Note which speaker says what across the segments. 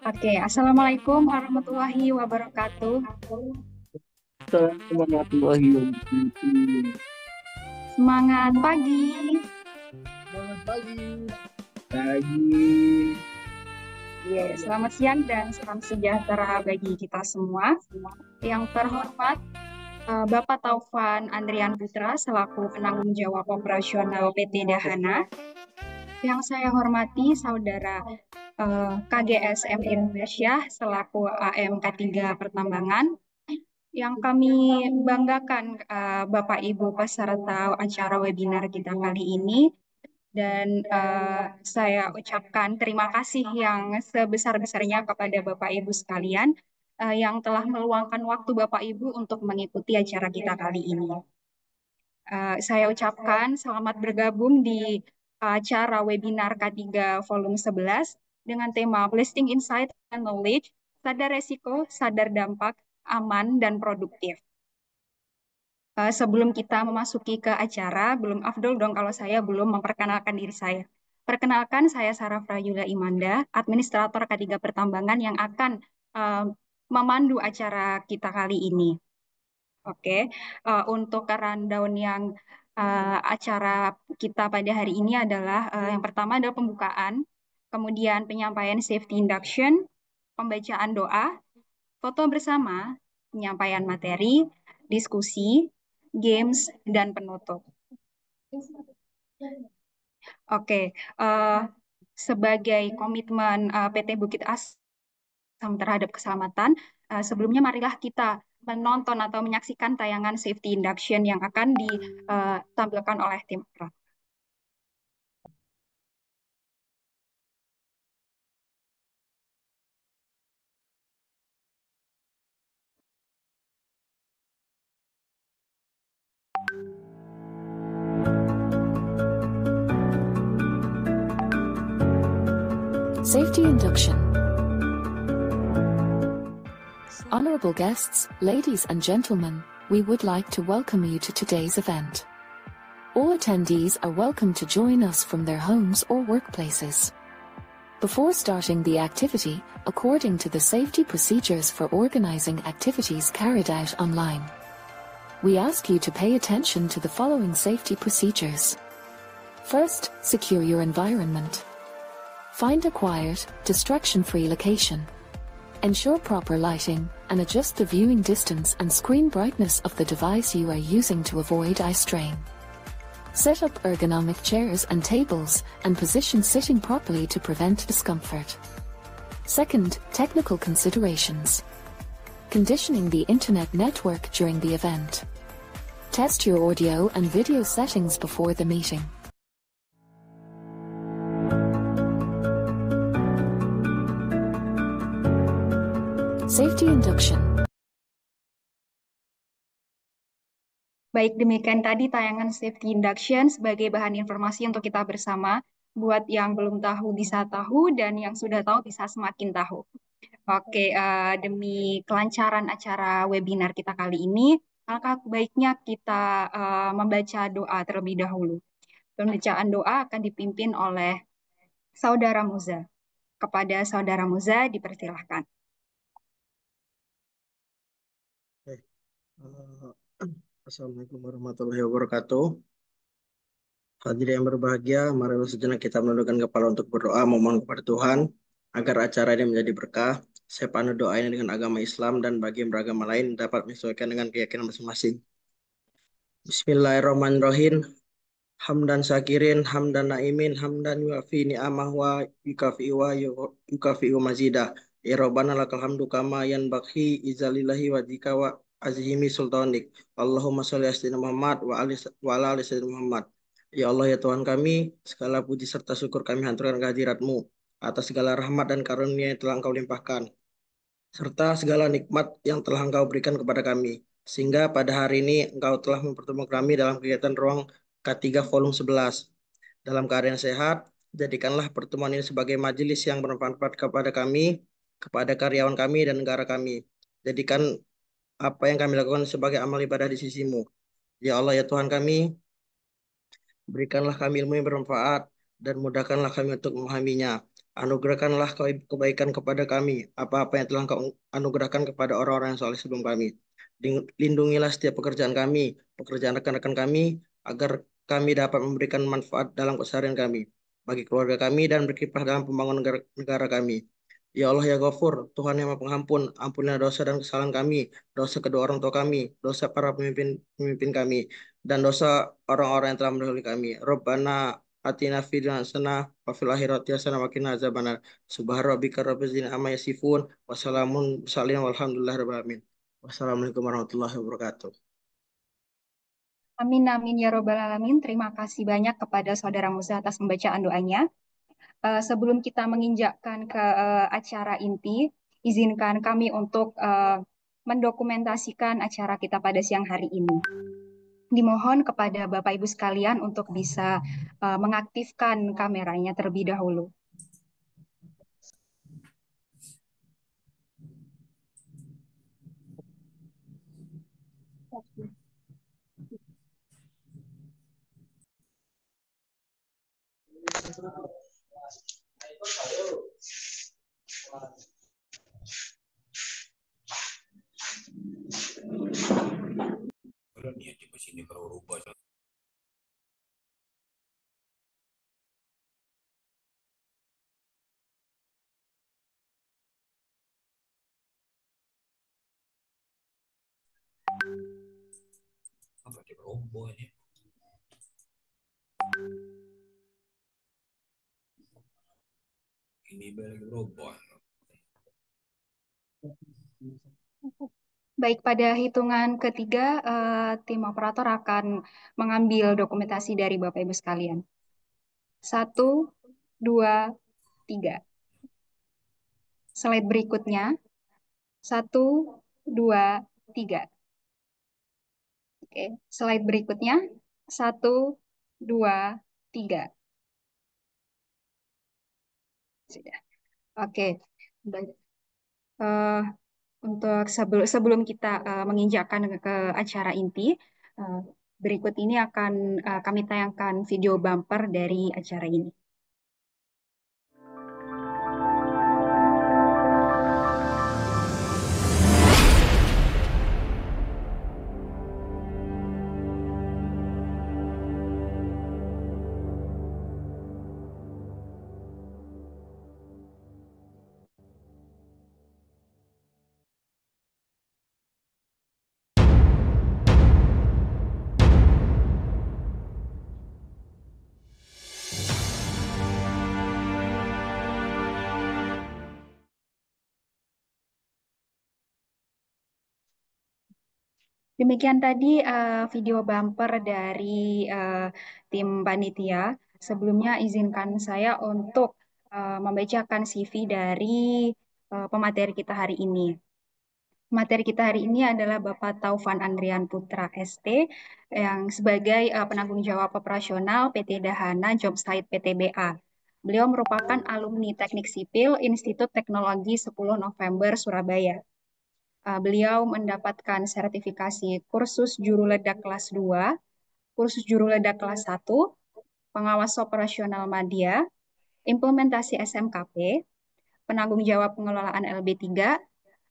Speaker 1: Oke, Assalamualaikum warahmatullahi wabarakatuh.
Speaker 2: Assalamualaikum warahmatullahi wabarakatuh.
Speaker 1: Semangat pagi.
Speaker 2: Selamat pagi. Pagi.
Speaker 1: Selamat siang dan salam sejahtera bagi kita semua. Yang terhormat Bapak Taufan Andrian Putra selaku penanggung jawab operasional PT Dahana. Yang saya hormati Saudara KGSM Indonesia selaku AMK3 Pertambangan. Yang kami banggakan Bapak Ibu peserta acara webinar kita kali ini. Dan saya ucapkan terima kasih yang sebesar-besarnya kepada Bapak Ibu sekalian yang telah meluangkan waktu Bapak Ibu untuk mengikuti acara kita kali ini. Saya ucapkan selamat bergabung di acara webinar K3 volume 11 dengan tema Blasting Insight and Knowledge, sadar resiko, sadar dampak, aman, dan produktif. Sebelum kita memasuki ke acara, belum afdol dong kalau saya belum memperkenalkan diri saya. Perkenalkan, saya Sarah Frayula Imanda, Administrator K3 Pertambangan yang akan uh, memandu acara kita kali ini. Oke, untuk rundown yang acara kita pada hari ini adalah yang pertama adalah pembukaan, kemudian penyampaian safety induction, pembacaan doa, foto bersama, penyampaian materi, diskusi, games, dan penutup. Oke, eh, sebagai komitmen PT Bukit Asam terhadap keselamatan, sebelumnya marilah kita menonton atau menyaksikan tayangan safety induction yang akan ditampilkan oleh tim operator.
Speaker 3: Safety induction. Honorable guests, ladies and gentlemen, we would like to welcome you to today's event. All attendees are welcome to join us from their homes or workplaces. Before starting the activity, according to the safety procedures for organizing activities carried out online, we ask you to pay attention to the following safety procedures. First, secure your environment. Find a quiet, distraction-free location. Ensure proper lighting and adjust the viewing distance and screen brightness of the device you are using to avoid eye strain. Set up ergonomic chairs and tables and position sitting properly to prevent discomfort. Second, technical considerations. Conditioning the internet network during the event. Test your audio and video settings before the meeting. Safety induction.
Speaker 1: Baik, demikian tadi tayangan safety induction sebagai bahan informasi untuk kita bersama. Buat yang belum tahu bisa tahu dan yang sudah tahu bisa semakin tahu. Oke, demi kelancaran acara webinar kita kali ini, alangkah baiknya kita membaca doa terlebih dahulu. Pembacaan doa akan dipimpin oleh Saudara Muza. Kepada Saudara Muza dipersilahkan.
Speaker 2: Eh, Assalamualaikum warahmatullahi wabarakatuh. Hadirin yang berbahagia, marilah sejenak kita menundukkan kepala untuk berdoa memohon kepada Tuhan agar acara ini menjadi berkah. Saya pandu doa ini dengan agama Islam dan bagi yang beragama lain dapat menyesuaikan dengan keyakinan masing-masing. Bismillahirrahmanirrahim. Hamdan syakirin, hamdan naimin, hamdan yuafi ni'amah wa yukafi'u mazidah. Ya Rabbana lakal hamdu kama yanbaghi izalillahi wa dika wa azhimi sultanik. Allahumma sholli ala sayyidina Muhammad wa ala ali sayyidina Muhammad. Ya Allah ya Tuhan kami, segala puji serta syukur kami haturkan kehadirat-Mu atas segala rahmat dan karunia yang telah Engkau limpahkan serta segala nikmat yang telah Engkau berikan kepada kami. Sehingga pada hari ini Engkau telah mempertemukan kami dalam kegiatan ruang K3 volume 11. Dalam keadaan sehat, jadikanlah pertemuan ini sebagai majelis yang bermanfaat kepada kami, kepada karyawan kami dan negara kami. Jadikan apa yang kami lakukan sebagai amal ibadah di sisimu. Ya Allah ya Tuhan kami, berikanlah kami ilmu yang bermanfaat dan mudahkanlah kami untuk memahaminya. Anugerahkanlah kebaikan kepada kami, apa-apa yang telah Kau anugerahkan kepada orang-orang yang soleh sebelum kami. Lindungilah setiap pekerjaan kami, pekerjaan rekan-rekan kami, agar kami dapat memberikan manfaat dalam keseharian kami, bagi keluarga kami, dan berkiprah dalam pembangunan negara kami. Ya Allah ya Ghafur, Tuhan yang Maha Pengampun, ampunilah dosa dan kesalahan kami, dosa kedua orang tua kami, dosa para pemimpin kami, dan dosa orang-orang yang telah mendahului kami. Rabbana atina fid dunya hasanah wa fil akhirati hasanah wa qina azabannar. Subhana rabbika rabbil izzati amma yasifun wa salamun mursalin walhamdulillahi rabbil alamin. Wassalamualaikum warahmatullahi wabarakatuh.
Speaker 1: Amin, amin, ya robbal alamin. Terima kasih banyak kepada Saudara Musa atas pembacaan doanya. Sebelum kita menginjakkan ke acara inti, izinkan kami untuk mendokumentasikan acara kita pada siang hari ini. Dimohon kepada Bapak Ibu sekalian untuk bisa mengaktifkan kameranya terlebih dahulu. Baik, pada hitungan ketiga, tim operator akan mengambil dokumentasi dari Bapak Ibu sekalian. 1, 2, 3. Slide berikutnya. 1, 2, 3. Oke, slide berikutnya. 1, 2, 3. Sudah. Oke. Baik. Untuk sebelum kita menginjakkan ke acara inti, uh, berikut ini akan kami tayangkan video bumper dari acara ini. Demikian tadi video bumper dari tim panitia. Sebelumnya izinkan saya untuk membacakan CV dari pemateri kita hari ini. Materi kita hari ini adalah Bapak Taufan Andrian Putra ST yang sebagai penanggung jawab operasional PT Dahana Jobsite PTBA. Beliau merupakan alumni Teknik Sipil Institut Teknologi 10 November Surabaya. Beliau mendapatkan sertifikasi kursus juru ledak kelas 2, kursus juru ledak kelas 1, pengawas operasional media, implementasi SMKP, penanggung jawab pengelolaan LB3,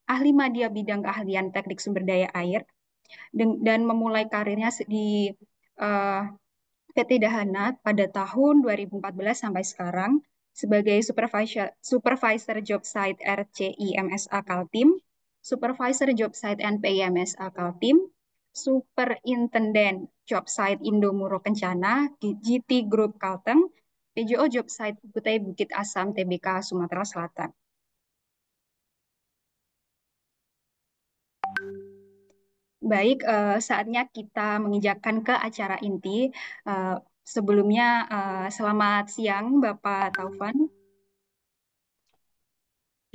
Speaker 1: ahli media bidang keahlian teknik sumber daya air, dan memulai karirnya di uh, PT Dahana pada tahun 2014 sampai sekarang sebagai supervisor job site RCI MSA Kaltim, supervisor job site NPI MSA Kaltim, superintendent job site Indomuro Kencana, GT Group Kalteng, PJO job site Kutai Bukit Asam TBK Sumatera Selatan. Baik, saatnya kita menginjakkan ke acara inti. Sebelumnya, selamat siang Bapak Taufan.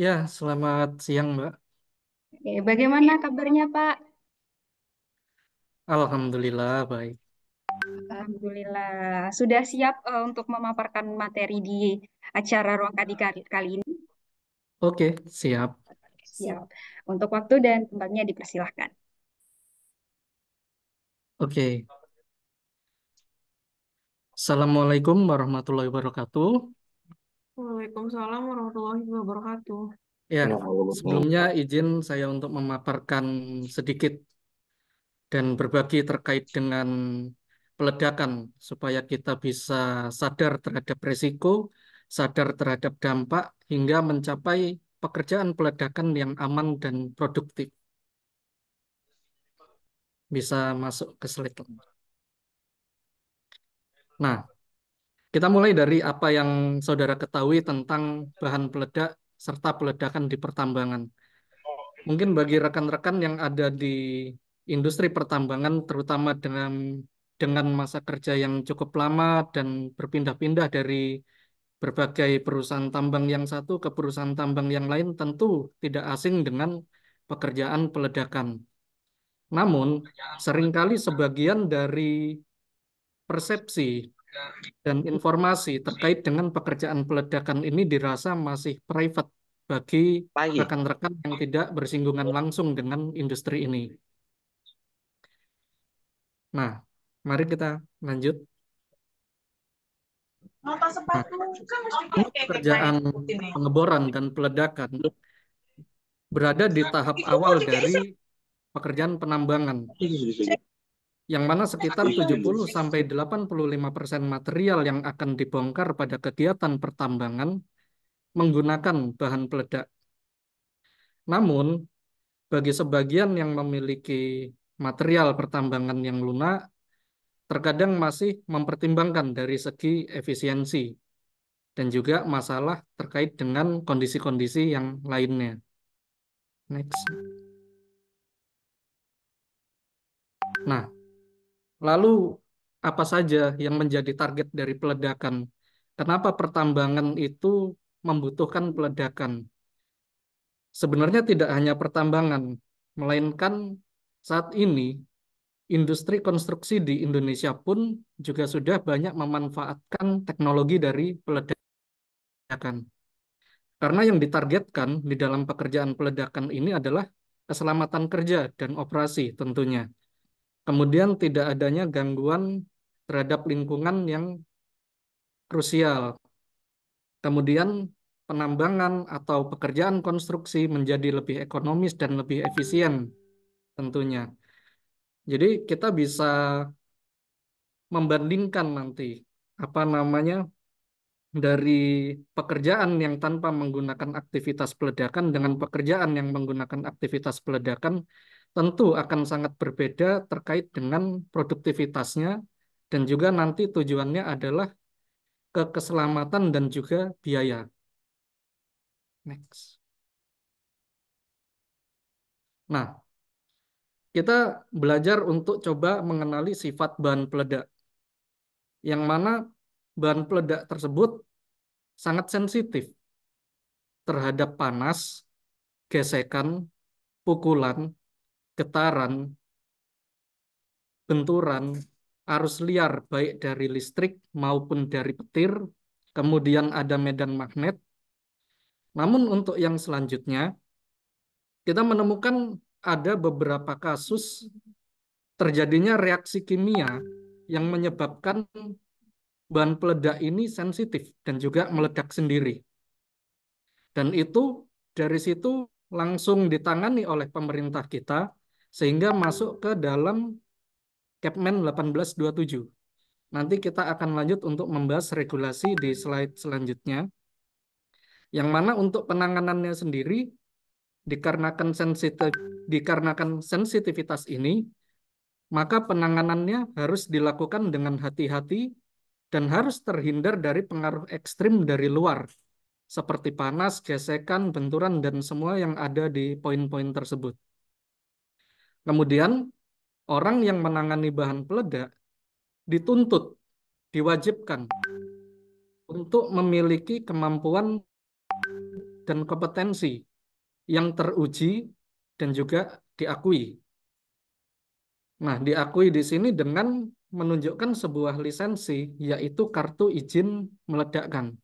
Speaker 4: Ya, selamat siang, Mbak.
Speaker 1: Oke, bagaimana kabarnya Pak?
Speaker 4: Alhamdulillah, baik.
Speaker 1: Alhamdulillah. Sudah siap untuk memaparkan materi di acara Ruang Kadi kali ini?
Speaker 4: Oke, siap.
Speaker 1: Siap. Untuk waktu dan tempatnya dipersilahkan.
Speaker 4: Oke. Assalamualaikum warahmatullahi wabarakatuh.
Speaker 5: Waalaikumsalam warahmatullahi wabarakatuh.
Speaker 4: Ya, sebelumnya izin saya untuk memaparkan sedikit dan berbagi terkait dengan peledakan supaya kita bisa sadar terhadap risiko, sadar terhadap dampak hingga mencapai pekerjaan peledakan yang aman dan produktif. Bisa masuk ke slide. Nah, kita mulai dari apa yang saudara ketahui tentang bahan peledak serta peledakan di pertambangan. Mungkin bagi rekan-rekan yang ada di industri pertambangan, terutama dengan masa kerja yang cukup lama dan berpindah-pindah dari berbagai perusahaan tambang yang satu ke perusahaan tambang yang lain, tentu tidak asing dengan pekerjaan peledakan. Namun, seringkali sebagian dari persepsi dan informasi terkait dengan pekerjaan peledakan ini dirasa masih private bagi rekan-rekan yang tidak bersinggungan langsung dengan industri ini. Nah, mari kita lanjut. Nah, pekerjaan pengeboran dan peledakan berada di tahap awal dari pekerjaan penambangan, yang mana sekitar 70-85% material yang akan dibongkar pada kegiatan pertambangan menggunakan bahan peledak. Namun, bagi sebagian yang memiliki material pertambangan yang lunak, terkadang masih mempertimbangkan dari segi efisiensi dan juga masalah terkait dengan kondisi-kondisi yang lainnya. Next. Nah, lalu apa saja yang menjadi target dari peledakan? Kenapa pertambangan itu membutuhkan peledakan? Sebenarnya tidak hanya pertambangan, melainkan saat ini industri konstruksi di Indonesia pun juga sudah banyak memanfaatkan teknologi dari peledakan. Karena yang ditargetkan di dalam pekerjaan peledakan ini adalah keselamatan kerja dan operasi tentunya. Kemudian tidak adanya gangguan terhadap lingkungan yang krusial. Kemudian penambangan atau pekerjaan konstruksi menjadi lebih ekonomis dan lebih efisien tentunya. Jadi kita bisa membandingkan nanti apa namanya dari pekerjaan yang tanpa menggunakan aktivitas peledakan dengan pekerjaan yang menggunakan aktivitas peledakan tentu akan sangat berbeda terkait dengan produktivitasnya dan juga nanti tujuannya adalah ke keselamatan dan juga biaya. Next. Nah, kita belajar untuk coba mengenali sifat bahan peledak, yang mana bahan peledak tersebut sangat sensitif terhadap panas, gesekan, pukulan, getaran, benturan, arus liar baik dari listrik maupun dari petir, kemudian ada medan magnet. Namun untuk yang selanjutnya, kita menemukan ada beberapa kasus terjadinya reaksi kimia yang menyebabkan bahan peledak ini sensitif dan juga meledak sendiri. Dan itu dari situ langsung ditangani oleh pemerintah kita sehingga masuk ke dalam Kepmen 1827. Nanti kita akan lanjut untuk membahas regulasi di slide selanjutnya. Yang mana untuk penanganannya sendiri dikarenakan sensitivitas ini, maka penanganannya harus dilakukan dengan hati-hati dan harus terhindar dari pengaruh ekstrim dari luar, seperti panas, gesekan, benturan, dan semua yang ada di poin-poin tersebut. Kemudian, orang yang menangani bahan peledak dituntut, diwajibkan untuk memiliki kemampuan dan kompetensi yang teruji dan juga diakui. Nah, diakui di sini dengan menunjukkan sebuah lisensi, yaitu kartu izin meledakkan.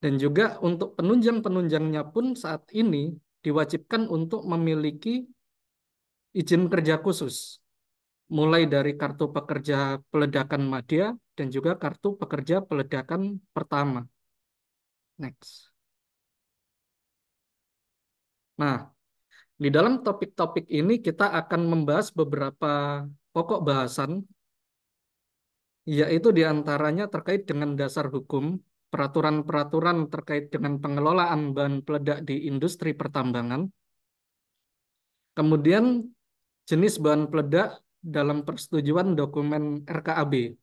Speaker 4: Dan juga untuk penunjang-penunjangnya pun saat ini diwajibkan untuk memiliki izin kerja khusus. mulai dari kartu pekerja peledakan madya dan juga kartu pekerja peledakan pertama. Next. Nah, di dalam topik-topik ini kita akan membahas beberapa pokok bahasan, yaitu diantaranya terkait dengan dasar hukum, peraturan-peraturan terkait dengan pengelolaan bahan peledak di industri pertambangan, kemudian jenis bahan peledak dalam persetujuan dokumen RKAB,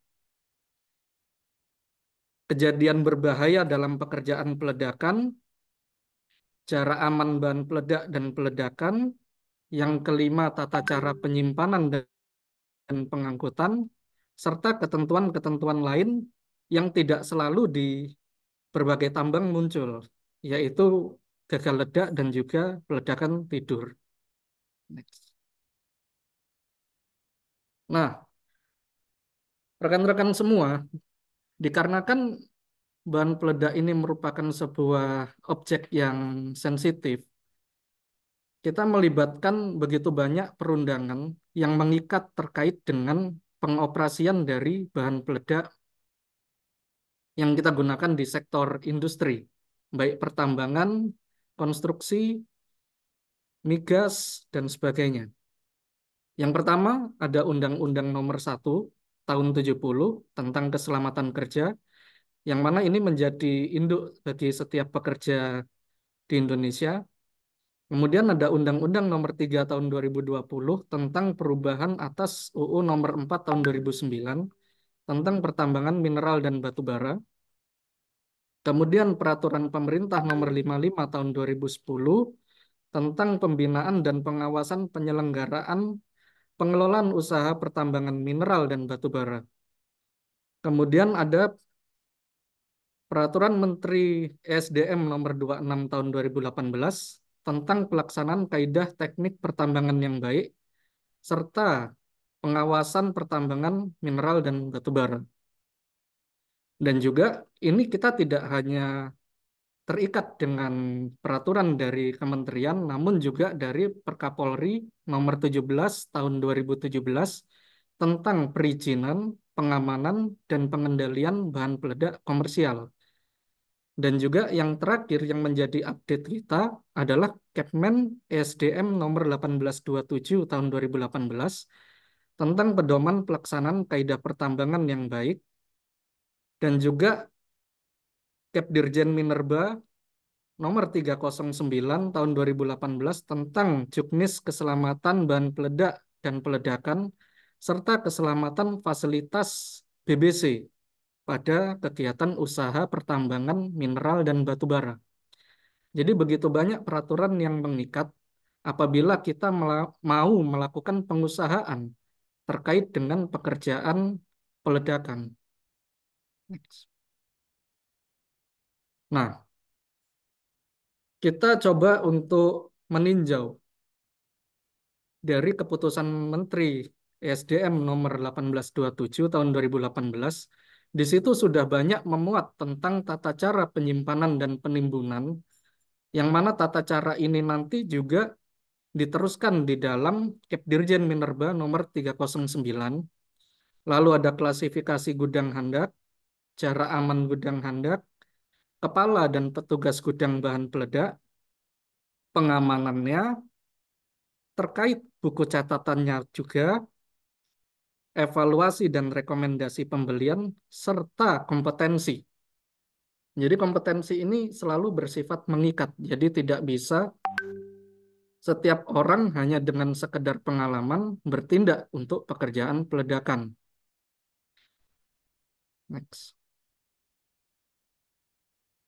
Speaker 4: kejadian berbahaya dalam pekerjaan peledakan, cara aman bahan peledak dan peledakan, yang kelima tata cara penyimpanan dan pengangkutan, serta ketentuan-ketentuan lain yang tidak selalu di berbagai tambang muncul, yaitu gagal ledak dan juga peledakan tidur. Next. Nah, rekan-rekan semua, dikarenakan bahan peledak ini merupakan sebuah objek yang sensitif, kita melibatkan begitu banyak perundangan yang mengikat terkait dengan pengoperasian dari bahan peledak yang kita gunakan di sektor industri, baik pertambangan, konstruksi, migas, dan sebagainya. Yang pertama ada Undang-Undang Nomor 1 Tahun 70 tentang keselamatan kerja, yang mana ini menjadi induk bagi setiap pekerja di Indonesia. Kemudian ada Undang-Undang Nomor 3 Tahun 2020 tentang perubahan atas UU Nomor 4 Tahun 2009 tentang pertambangan mineral dan batu bara. Kemudian Peraturan Pemerintah Nomor 55 Tahun 2010 tentang pembinaan dan pengawasan penyelenggaraan pengelolaan usaha pertambangan mineral dan batu bara. Kemudian ada Peraturan Menteri ESDM Nomor 26 Tahun 2018 tentang pelaksanaan kaidah teknik pertambangan yang baik serta pengawasan pertambangan mineral dan batu bara. Dan juga ini kita tidak hanya terikat dengan peraturan dari kementerian, namun juga dari Perkapolri Nomor 17 Tahun 2017 tentang perizinan, pengamanan, dan pengendalian bahan peledak komersial. Dan juga yang terakhir yang menjadi update kita adalah Kepmen ESDM Nomor 1827 Tahun 2018 tentang pedoman pelaksanaan kaidah pertambangan yang baik, dan juga Kepdirjen Minerba Nomor 309 Tahun 2018 tentang juknis keselamatan bahan peledak dan peledakan serta keselamatan fasilitas BBC pada kegiatan usaha pertambangan mineral dan batu bara. Jadi begitu banyak peraturan yang mengikat apabila kita mau melakukan pengusahaan terkait dengan pekerjaan peledakan. Next. Nah, kita coba untuk meninjau dari keputusan Menteri ESDM nomor 1827 tahun 2018. Di situ sudah banyak memuat tentang tata cara penyimpanan dan penimbunan, yang mana tata cara ini nanti juga diteruskan di dalam Kepdirjen Minerba nomor 309. Lalu ada klasifikasi gudang handak, cara aman gudang handak, kepala dan petugas gudang bahan peledak, pengamanannya, terkait buku catatannya juga, evaluasi dan rekomendasi pembelian, serta kompetensi. Jadi kompetensi ini selalu bersifat mengikat, jadi tidak bisa setiap orang hanya dengan sekedar pengalaman bertindak untuk pekerjaan peledakan. Next.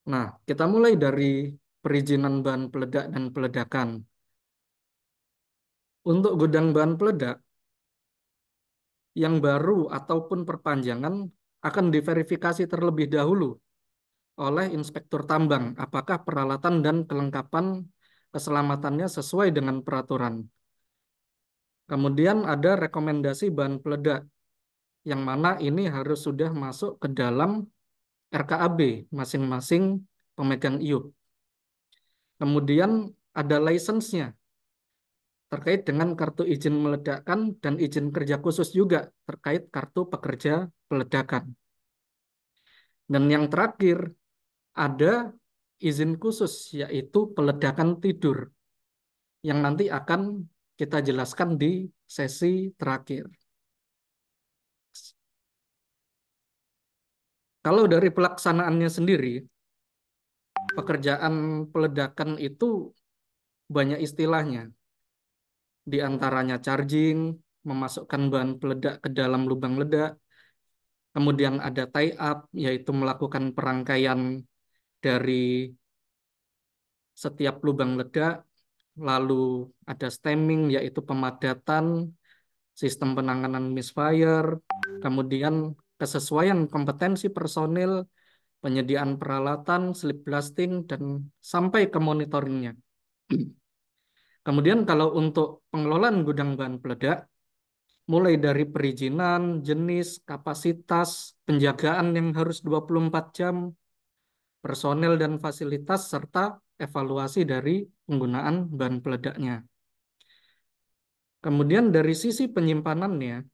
Speaker 4: Nah, kita mulai dari perizinan bahan peledak dan peledakan. Untuk gudang bahan peledak yang baru ataupun perpanjangan akan diverifikasi terlebih dahulu oleh inspektur tambang apakah peralatan dan kelengkapan keselamatannya sesuai dengan peraturan. Kemudian ada rekomendasi bahan peledak yang mana ini harus sudah masuk ke dalam RKAB masing-masing pemegang IUP. Kemudian ada lisensinya terkait dengan kartu izin meledakkan dan izin kerja khusus juga terkait kartu pekerja peledakan. Dan yang terakhir ada izin khusus yaitu peledakan tidur yang nanti akan kita jelaskan di sesi terakhir. Kalau dari pelaksanaannya sendiri, pekerjaan peledakan itu banyak istilahnya. Di antaranya charging, memasukkan bahan peledak ke dalam lubang ledak, kemudian ada tie up, yaitu melakukan perangkaian dari setiap lubang ledak, lalu ada stemming, yaitu pemadatan, sistem penanganan misfire, kemudian kesesuaian kompetensi personil, penyediaan peralatan, slip blasting, dan sampai ke monitoringnya. Kemudian kalau untuk pengelolaan gudang bahan peledak, mulai dari perizinan, jenis, kapasitas, penjagaan yang harus 24 jam, personel dan fasilitas, serta evaluasi dari penggunaan bahan peledaknya. Kemudian dari sisi penyimpanannya,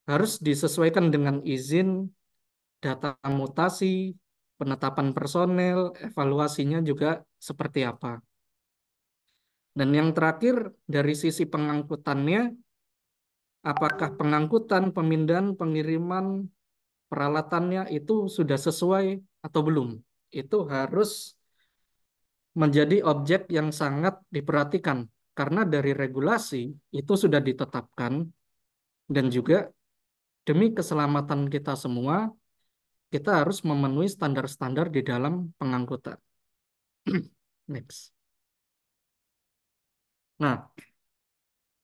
Speaker 4: harus disesuaikan dengan izin, data mutasi, penetapan personel, evaluasinya juga seperti apa. Dan yang terakhir, dari sisi pengangkutannya, apakah pengangkutan, pemindahan, pengiriman, peralatannya itu sudah sesuai atau belum? Itu harus menjadi objek yang sangat diperhatikan, karena dari regulasi itu sudah ditetapkan, dan juga demi keselamatan kita semua, kita harus memenuhi standar-standar di dalam pengangkutan. Next. Nah,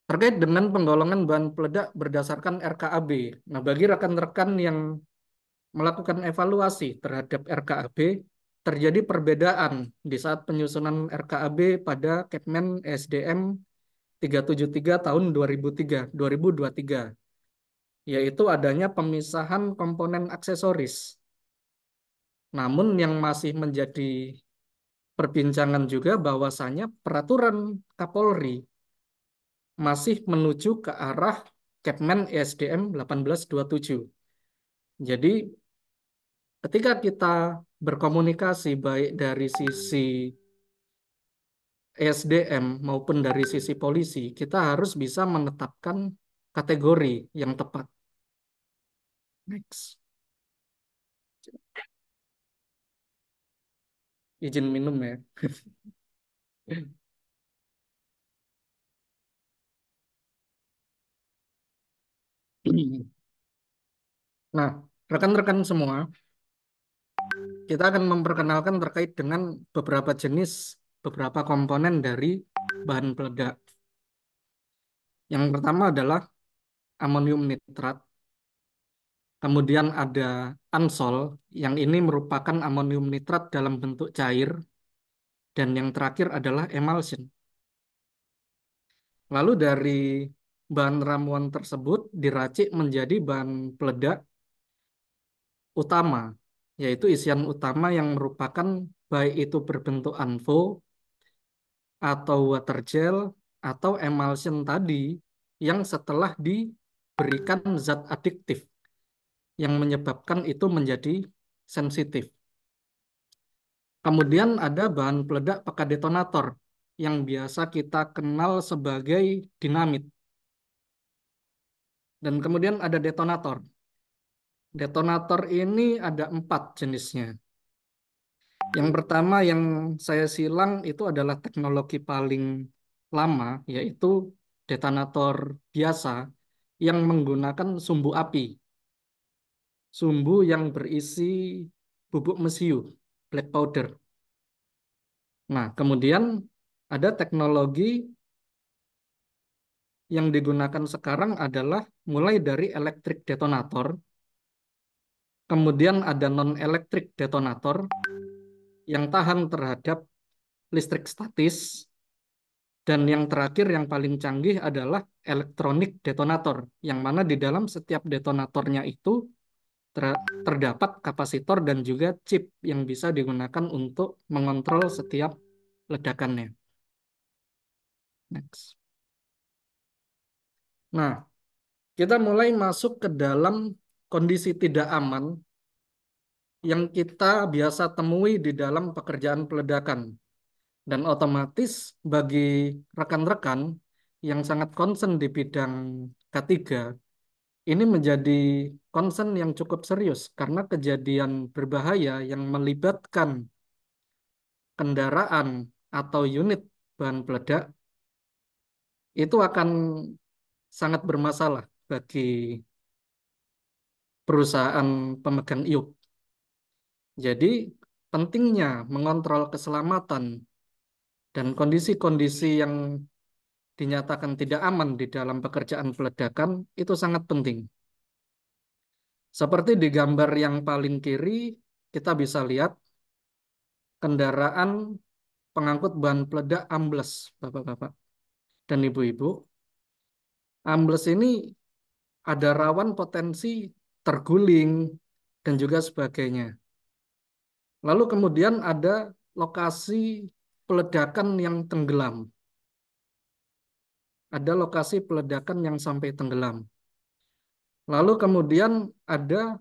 Speaker 4: terkait dengan penggolongan bahan peledak berdasarkan RKAB. Nah, bagi rekan-rekan yang melakukan evaluasi terhadap RKAB, terjadi perbedaan di saat penyusunan RKAB pada Kepmen SDM 373 tahun 2023, yaitu adanya pemisahan komponen aksesoris. Namun yang masih menjadi perbincangan juga bahwasanya peraturan Kapolri masih menuju ke arah Kepmen ESDM 1827. Jadi ketika kita berkomunikasi baik dari sisi ESDM maupun dari sisi polisi, kita harus bisa menetapkan kategori yang tepat. Next. Izin minum ya. Nah, rekan-rekan semua, kita akan memperkenalkan terkait dengan beberapa jenis, beberapa komponen dari bahan peledak. Yang pertama adalah amonium nitrat, kemudian ada ansol, yang ini merupakan amonium nitrat dalam bentuk cair, dan yang terakhir adalah emulsion. Lalu dari bahan ramuan tersebut diracik menjadi bahan peledak utama, yaitu isian utama yang merupakan baik itu berbentuk anvo atau water gel atau emulsion tadi yang setelah diberikan zat adiktif yang menyebabkan itu menjadi sensitif. Kemudian ada bahan peledak pekat detonator yang biasa kita kenal sebagai dinamit. Dan kemudian ada detonator. Detonator ini ada 4 jenisnya. Yang pertama yang saya silang itu adalah teknologi paling lama, yaitu detonator biasa yang menggunakan sumbu api. Sumbu yang berisi bubuk mesiu, black powder. Nah, kemudian ada teknologi yang digunakan sekarang adalah mulai dari electric detonator, kemudian ada non-electric detonator yang tahan terhadap listrik statis, dan yang terakhir yang paling canggih adalah elektronik detonator, yang mana di dalam setiap detonatornya itu terdapat kapasitor dan juga chip yang bisa digunakan untuk mengontrol setiap ledakannya. Next. Nah, kita mulai masuk ke dalam kondisi tidak aman yang kita biasa temui di dalam pekerjaan peledakan. Dan otomatis bagi rekan-rekan yang sangat concern di bidang K3, ini menjadi concern yang cukup serius karena kejadian berbahaya yang melibatkan kendaraan atau unit bahan peledak itu akan sangat bermasalah bagi perusahaan pemegang IUP. Jadi pentingnya mengontrol keselamatan dan kondisi-kondisi yang dinyatakan tidak aman di dalam pekerjaan peledakan itu sangat penting. Seperti di gambar yang paling kiri, kita bisa lihat kendaraan pengangkut bahan peledak ambles, Bapak-bapak dan Ibu-ibu. Ambles ini ada rawan potensi terguling dan juga sebagainya. Lalu kemudian ada lokasi peledakan yang tenggelam. Ada lokasi peledakan yang sampai tenggelam. Lalu kemudian ada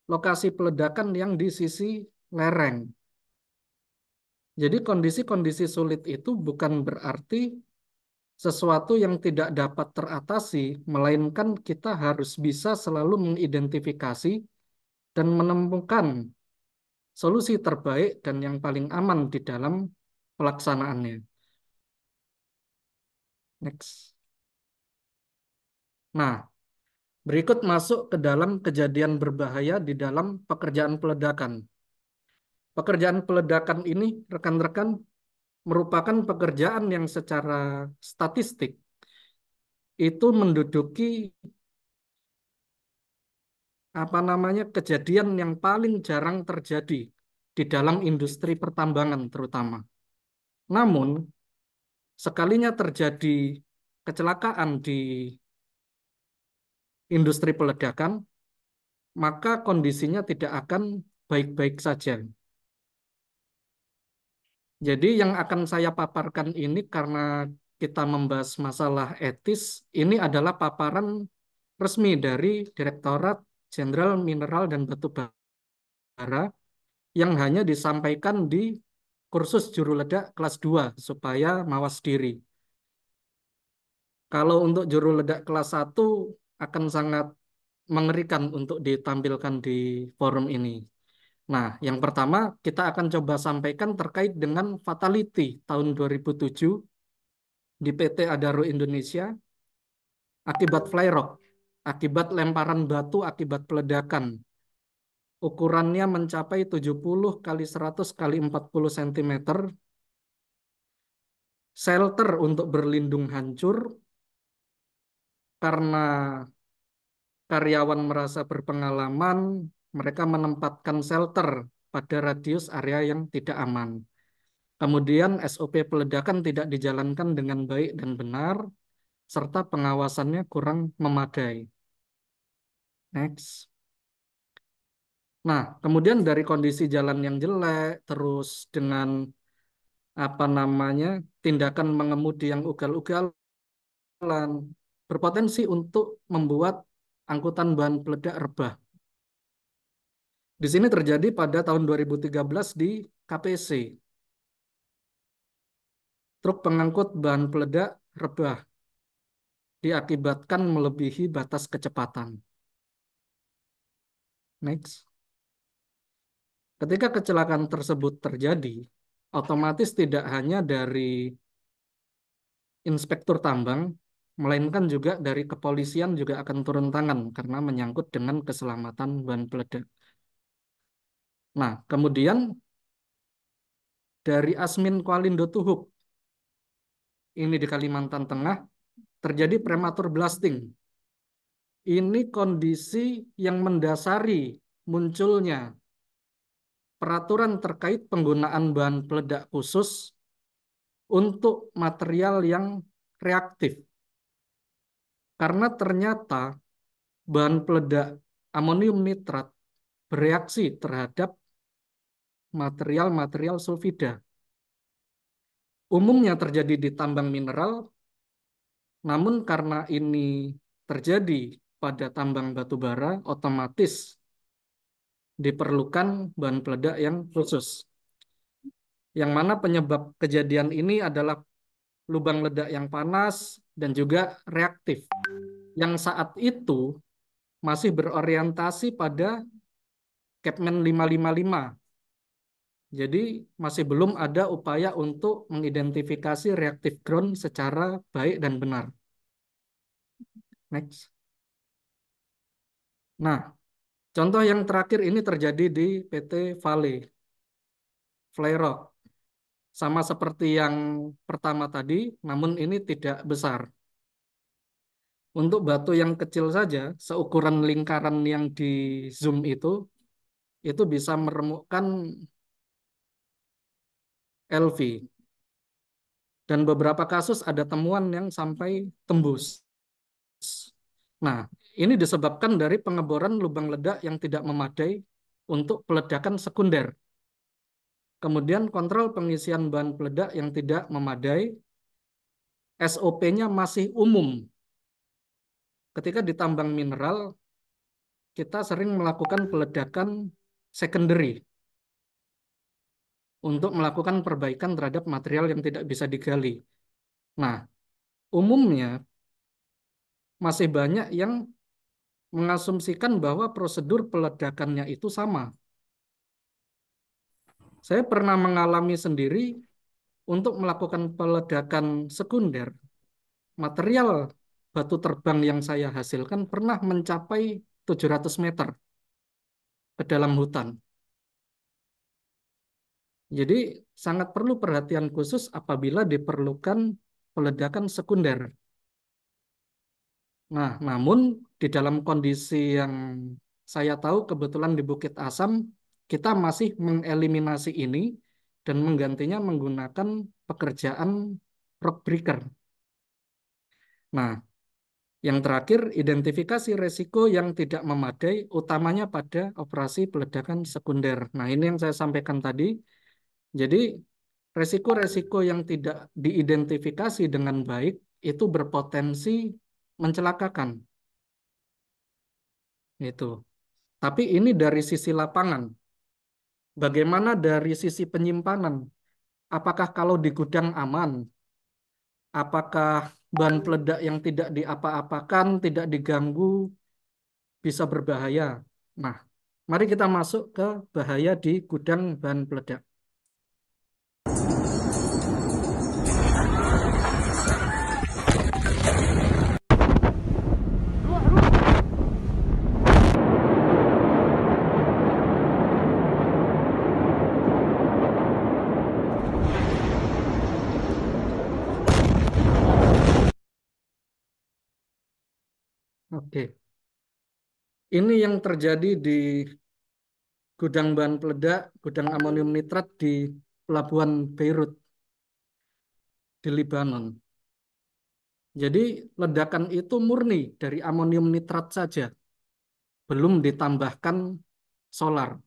Speaker 4: lokasi peledakan yang di sisi lereng. Jadi kondisi-kondisi sulit itu bukan berarti sesuatu yang tidak dapat teratasi, melainkan kita harus bisa selalu mengidentifikasi dan menemukan solusi terbaik dan yang paling aman di dalam pelaksanaannya. Next. Nah, berikut masuk ke dalam kejadian berbahaya di dalam pekerjaan peledakan. Pekerjaan peledakan ini, rekan-rekan, merupakan pekerjaan yang secara statistik itu menduduki kejadian yang paling jarang terjadi di dalam industri pertambangan terutama. Namun, sekalinya terjadi kecelakaan di industri peledakan, maka kondisinya tidak akan baik-baik saja. Jadi yang akan saya paparkan ini karena kita membahas masalah etis, ini adalah paparan resmi dari Direktorat Jenderal Mineral dan Batu Bara yang hanya disampaikan di kursus juru ledak kelas 2 supaya mawas diri. Kalau untuk juru ledak kelas 1 akan sangat mengerikan untuk ditampilkan di forum ini. Nah, yang pertama kita akan coba sampaikan terkait dengan fatality tahun 2007 di PT Adaro Indonesia akibat fly rock, akibat lemparan batu akibat peledakan. Ukurannya mencapai 70 kali 100 kali 40 cm. Shelter untuk berlindung hancur karena karyawan merasa berpengalaman, mereka menempatkan shelter pada radius area yang tidak aman. Kemudian SOP peledakan tidak dijalankan dengan baik dan benar, serta pengawasannya kurang memadai. Next. Nah, kemudian dari kondisi jalan yang jelek, terus dengan tindakan mengemudi yang ugal-ugalan, berpotensi untuk membuat angkutan bahan peledak rebah. Di sini terjadi pada tahun 2013 di KPC. Truk pengangkut bahan peledak rebah diakibatkan melebihi batas kecepatan. Next. Ketika kecelakaan tersebut terjadi, otomatis tidak hanya dari inspektur tambang, melainkan juga dari kepolisian juga akan turun tangan karena menyangkut dengan keselamatan bahan peledak. Nah, kemudian dari Asmin Kualindo Tuhuk, ini di Kalimantan Tengah, terjadi prematur blasting. Ini kondisi yang mendasari munculnya peraturan terkait penggunaan bahan peledak khusus untuk material yang reaktif. Karena ternyata bahan peledak amonium nitrat bereaksi terhadap material-material sulfida. Umumnya terjadi di tambang mineral Namun karena ini terjadi pada tambang batu bara, otomatis diperlukan bahan peledak yang khusus. Yang mana penyebab kejadian ini adalah lubang ledak yang panas dan juga reaktif. Yang saat itu masih berorientasi pada Capman 555. Jadi masih belum ada upaya untuk mengidentifikasi reaktif ground secara baik dan benar. Next. Nah, contoh yang terakhir ini terjadi di PT Vale, Flyrock. Sama seperti yang pertama tadi, namun ini tidak besar. Untuk batu yang kecil saja, seukuran lingkaran yang di zoom itu bisa meremukkan LV. Dan beberapa kasus ada temuan yang sampai tembus. Nah, ini disebabkan dari pengeboran lubang ledak yang tidak memadai untuk peledakan sekunder. Kemudian kontrol pengisian bahan peledak yang tidak memadai, SOP-nya masih umum. Ketika di tambang mineral, kita sering melakukan peledakan secondary untuk melakukan perbaikan terhadap material yang tidak bisa digali. Nah, umumnya masih banyak yang mengasumsikan bahwa prosedur peledakannya itu sama. Saya pernah mengalami sendiri untuk melakukan peledakan sekunder, material batu terbang yang saya hasilkan pernah mencapai 700 meter ke dalam hutan. Jadi sangat perlu perhatian khusus apabila diperlukan peledakan sekunder. Nah, namun di dalam kondisi yang saya tahu kebetulan di Bukit Asam, kita masih mengeliminasi ini dan menggantinya menggunakan pekerjaan rock breaker. Nah, yang terakhir, identifikasi resiko yang tidak memadai, utamanya pada operasi peledakan sekunder. Nah, ini yang saya sampaikan tadi. Jadi, resiko-resiko yang tidak diidentifikasi dengan baik itu berpotensi mencelakakan. Itu. Tapi ini dari sisi lapangan. Bagaimana dari sisi penyimpanan? Apakah kalau di gudang aman? Apakah bahan peledak yang tidak diapa-apakan, tidak diganggu, bisa berbahaya? Nah, mari kita masuk ke bahaya di gudang bahan peledak. Oke. Ini yang terjadi di gudang bahan peledak, gudang amonium nitrat di pelabuhan Beirut di Lebanon. Jadi ledakan itu murni dari amonium nitrat saja, belum ditambahkan solar.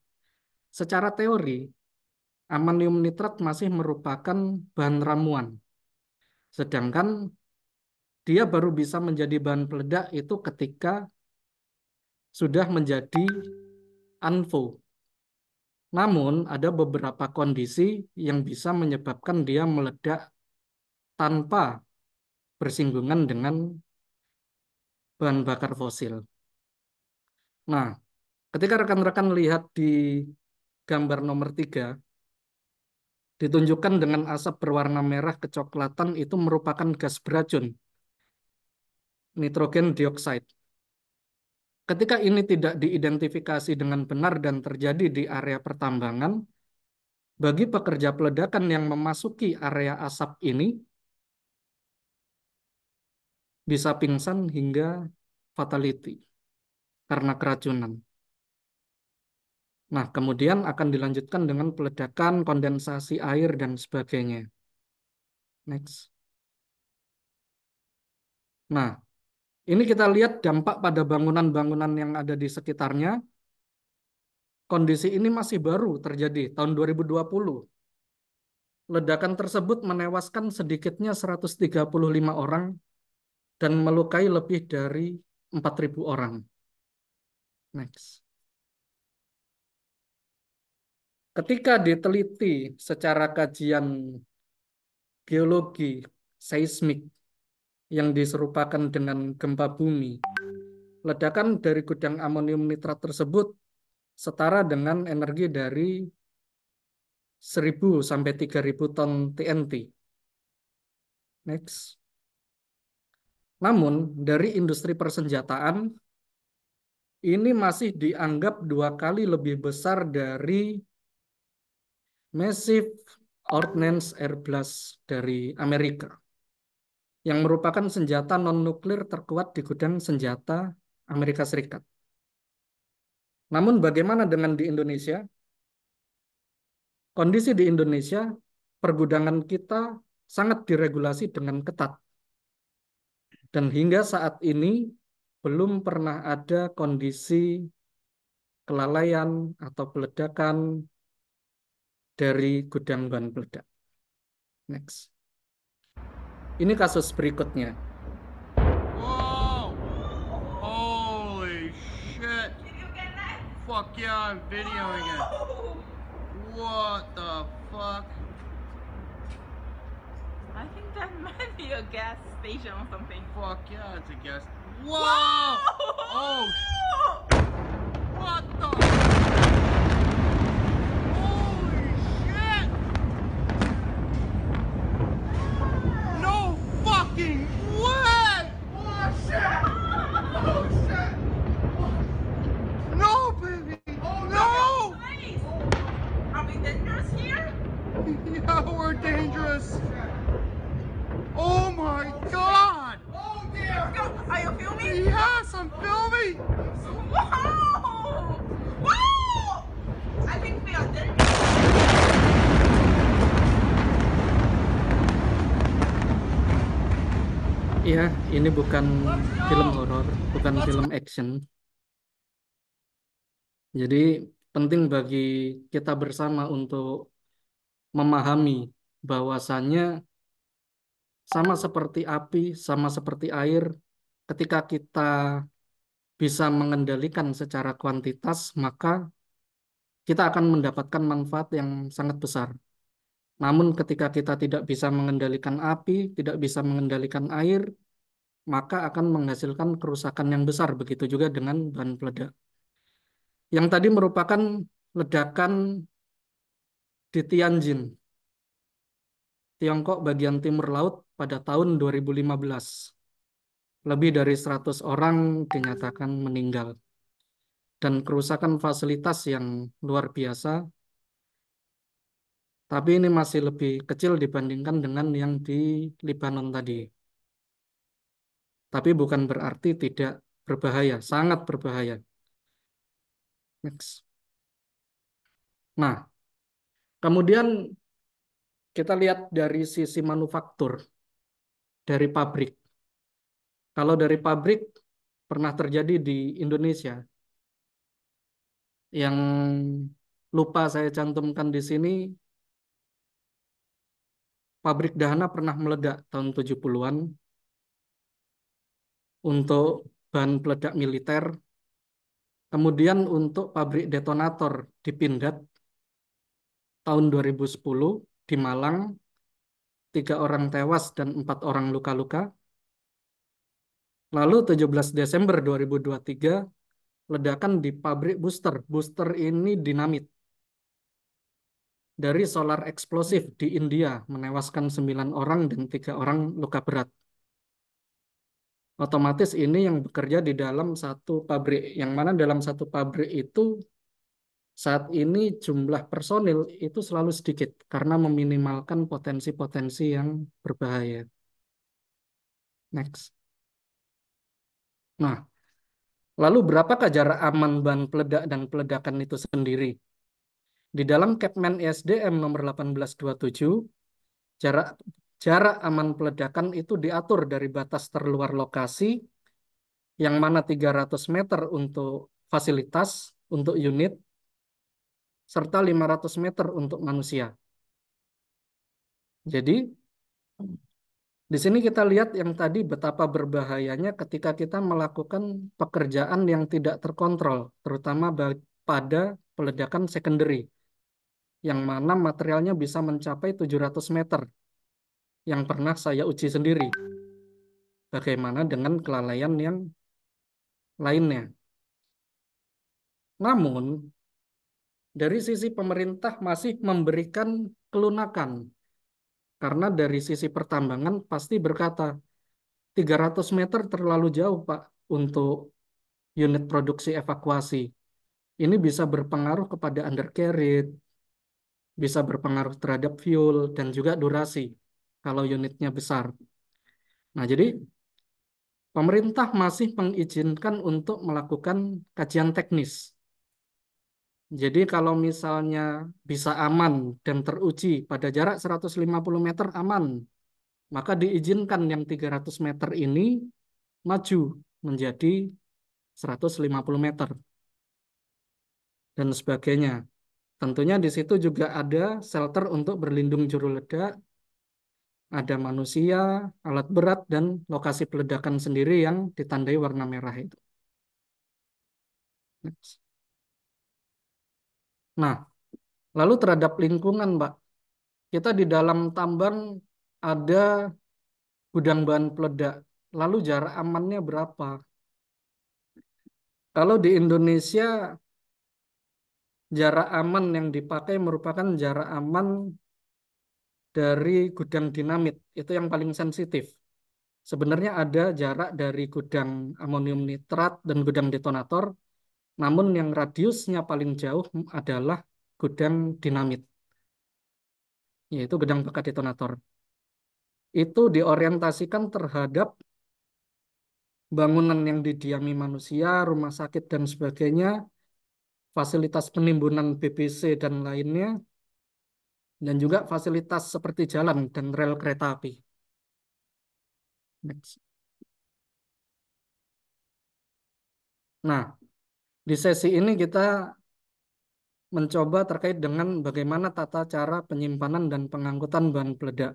Speaker 4: Secara teori, amonium nitrat masih merupakan bahan ramuan. Sedangkan dia baru bisa menjadi bahan peledak itu ketika sudah menjadi ANFO. Namun ada beberapa kondisi yang bisa menyebabkan dia meledak tanpa bersinggungan dengan bahan bakar fosil. Nah, ketika rekan-rekan lihat di gambar nomor 3, ditunjukkan dengan asap berwarna merah kecoklatan itu merupakan gas beracun, nitrogen dioksida. Ketika ini tidak diidentifikasi dengan benar dan terjadi di area pertambangan, bagi pekerja peledakan yang memasuki area asap ini, bisa pingsan hingga fatality karena keracunan. Nah, kemudian akan dilanjutkan dengan peledakan, kondensasi air, dan sebagainya. Next. Nah, ini kita lihat dampak pada bangunan-bangunan yang ada di sekitarnya. Kondisi ini masih baru terjadi tahun 2020. Ledakan tersebut menewaskan sedikitnya 135 orang dan melukai lebih dari 4.000 orang. Next. Ketika diteliti secara kajian geologi seismik yang diserupakan dengan gempa bumi, ledakan dari gudang amonium nitrat tersebut setara dengan energi dari 1.000 sampai 3.000 ton TNT. Next. Namun, dari industri persenjataan, ini masih dianggap 2 kali lebih besar dari Massive Ordnance Air Blast dari Amerika, yang merupakan senjata non-nuklir terkuat di gudang senjata Amerika Serikat. Namun bagaimana dengan di Indonesia? Kondisi di Indonesia, pergudangan kita sangat diregulasi dengan ketat. Dan hingga saat ini belum pernah ada kondisi kelalaian atau peledakan dari gudang bahan peledak. Next. Ini kasus berikutnya.
Speaker 6: Whoa! Holy shit! Fuck yeah, I'm videoing it. What the fuck?
Speaker 7: I think that might be a gas station or something.
Speaker 6: Fuck yeah, it's a guess. Whoa! Oh! What the? Holy shit! No fucking way! Oh shit! Oh shit! No, baby! Oh no!
Speaker 7: Nice! Are we dangerous here?
Speaker 6: Yeah, we're dangerous. Oh my god! Oh dear!
Speaker 7: Go. Are you filming?
Speaker 6: Yes, I'm filming.
Speaker 7: Wow! Wow! I think we are dangerous.
Speaker 4: Ya, ini bukan film horor, bukan film action. Jadi penting bagi kita bersama untuk memahami bahwasannya sama seperti api, sama seperti air, ketika kita bisa mengendalikan secara kuantitas, maka kita akan mendapatkan manfaat yang sangat besar. Namun ketika kita tidak bisa mengendalikan api, tidak bisa mengendalikan air, maka akan menghasilkan kerusakan yang besar. Begitu juga dengan bahan peledak. Yang tadi merupakan ledakan di Tianjin, Tiongkok bagian timur laut pada tahun 2015. Lebih dari 100 orang dinyatakan meninggal. Dan kerusakan fasilitas yang luar biasa, tapi ini masih lebih kecil dibandingkan dengan yang di Lebanon tadi. Tapi bukan berarti tidak berbahaya, sangat berbahaya. Next. Nah, kemudian kita lihat dari sisi manufaktur, dari pabrik. Kalau dari pabrik, pernah terjadi di Indonesia. Yang lupa saya cantumkan di sini, pabrik Dahana pernah meledak tahun 70-an untuk bahan peledak militer. Kemudian untuk pabrik detonator di Pindad tahun 2010 di Malang, 3 orang tewas dan 4 orang luka-luka. Lalu 17 Desember 2023, ledakan di pabrik booster. Booster ini dinamit dari solar eksplosif di India, menewaskan 9 orang dan 3 orang luka berat. Otomatis ini yang bekerja di dalam satu pabrik, yang mana dalam satu pabrik itu saat ini jumlah personil itu selalu sedikit karena meminimalkan potensi-potensi yang berbahaya. Next. Nah, lalu berapakah jarak aman bahan peledak dan peledakan itu sendiri? Di dalam Kepmen ISDM nomor 1827, jarak aman peledakan itu diatur dari batas terluar lokasi, yang mana 300 meter untuk fasilitas, untuk unit, serta 500 meter untuk manusia. Jadi, Di sini kita lihat yang tadi betapa berbahayanya ketika kita melakukan pekerjaan yang tidak terkontrol, terutama pada peledakan secondary, yang mana materialnya bisa mencapai 700 meter, yang pernah saya uji sendiri. Bagaimana dengan kelalaian yang lainnya? Namun, dari sisi pemerintah masih memberikan kelunakan, karena dari sisi pertambangan pasti berkata, 300 meter terlalu jauh, Pak, untuk unit produksi evakuasi. Ini bisa berpengaruh kepada undercarriage, bisa berpengaruh terhadap fuel, dan juga durasi kalau unitnya besar. Nah, jadi pemerintah masih mengizinkan untuk melakukan kajian teknis. Jadi kalau misalnya bisa aman dan teruji pada jarak 150 meter aman, maka diizinkan yang 300 meter ini maju menjadi 150 meter dan sebagainya. Tentunya di situ juga ada shelter untuk berlindung juru ledak, ada manusia, alat berat, dan lokasi peledakan sendiri yang ditandai warna merah itu. Next. Nah, lalu terhadap lingkungan, Mbak, kita di dalam tambang ada gudang bahan peledak. Lalu jarak amannya berapa? Kalau di Indonesia, jarak aman yang dipakai merupakan jarak aman dari gudang dinamit. Itu yang paling sensitif. Sebenarnya ada jarak dari gudang amonium nitrat dan gudang detonator, namun yang radiusnya paling jauh adalah gudang dinamit, yaitu gudang bekas detonator. Itu diorientasikan terhadap bangunan yang didiami manusia, rumah sakit, dan sebagainya, fasilitas penimbunan BBC dan lainnya, dan juga fasilitas seperti jalan dan rel kereta api. Next. Nah, di sesi ini kita mencoba terkait dengan bagaimana tata cara penyimpanan dan pengangkutan bahan peledak.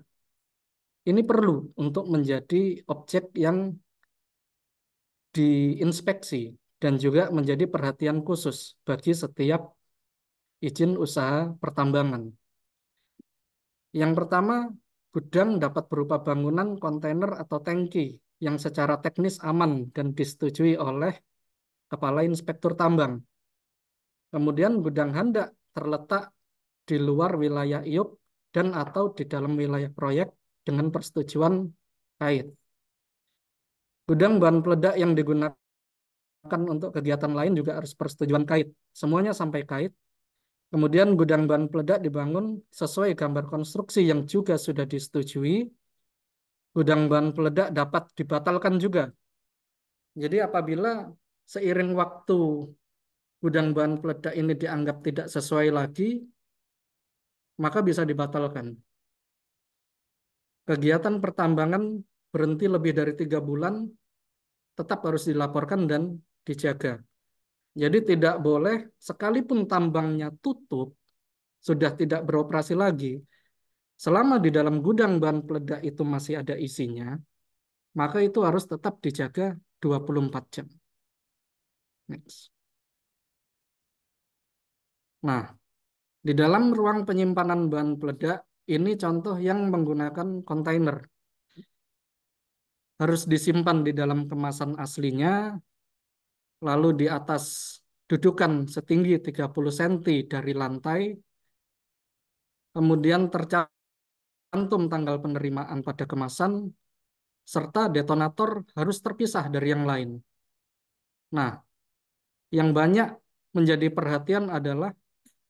Speaker 4: Ini perlu untuk menjadi objek yang diinspeksi dan juga menjadi perhatian khusus bagi setiap izin usaha pertambangan. Yang pertama, gudang dapat berupa bangunan, kontainer, atau tangki yang secara teknis aman dan disetujui oleh Kepala Inspektur Tambang. Kemudian gudang handak terletak di luar wilayah IUP dan atau di dalam wilayah proyek dengan persetujuan kait. Gudang bahan peledak yang digunakan untuk kegiatan lain juga harus persetujuan kait. Semuanya sampai kait. Kemudian gudang bahan peledak dibangun sesuai gambar konstruksi yang juga sudah disetujui. Gudang bahan peledak dapat dibatalkan juga. Jadi apabila seiring waktu gudang bahan peledak ini dianggap tidak sesuai lagi, maka bisa dibatalkan. Kegiatan pertambangan berhenti lebih dari 3 bulan, tetap harus dilaporkan dan dijaga. Jadi tidak boleh sekalipun tambangnya tutup, sudah tidak beroperasi lagi, selama di dalam gudang bahan peledak itu masih ada isinya, maka itu harus tetap dijaga 24 jam. Next. Nah, di dalam ruang penyimpanan bahan peledak, ini contoh yang menggunakan kontainer. Harus disimpan di dalam kemasan aslinya, lalu di atas dudukan setinggi 30 cm dari lantai, kemudian tercantum tanggal penerimaan pada kemasan, serta detonator harus terpisah dari yang lain. Nah, yang banyak menjadi perhatian adalah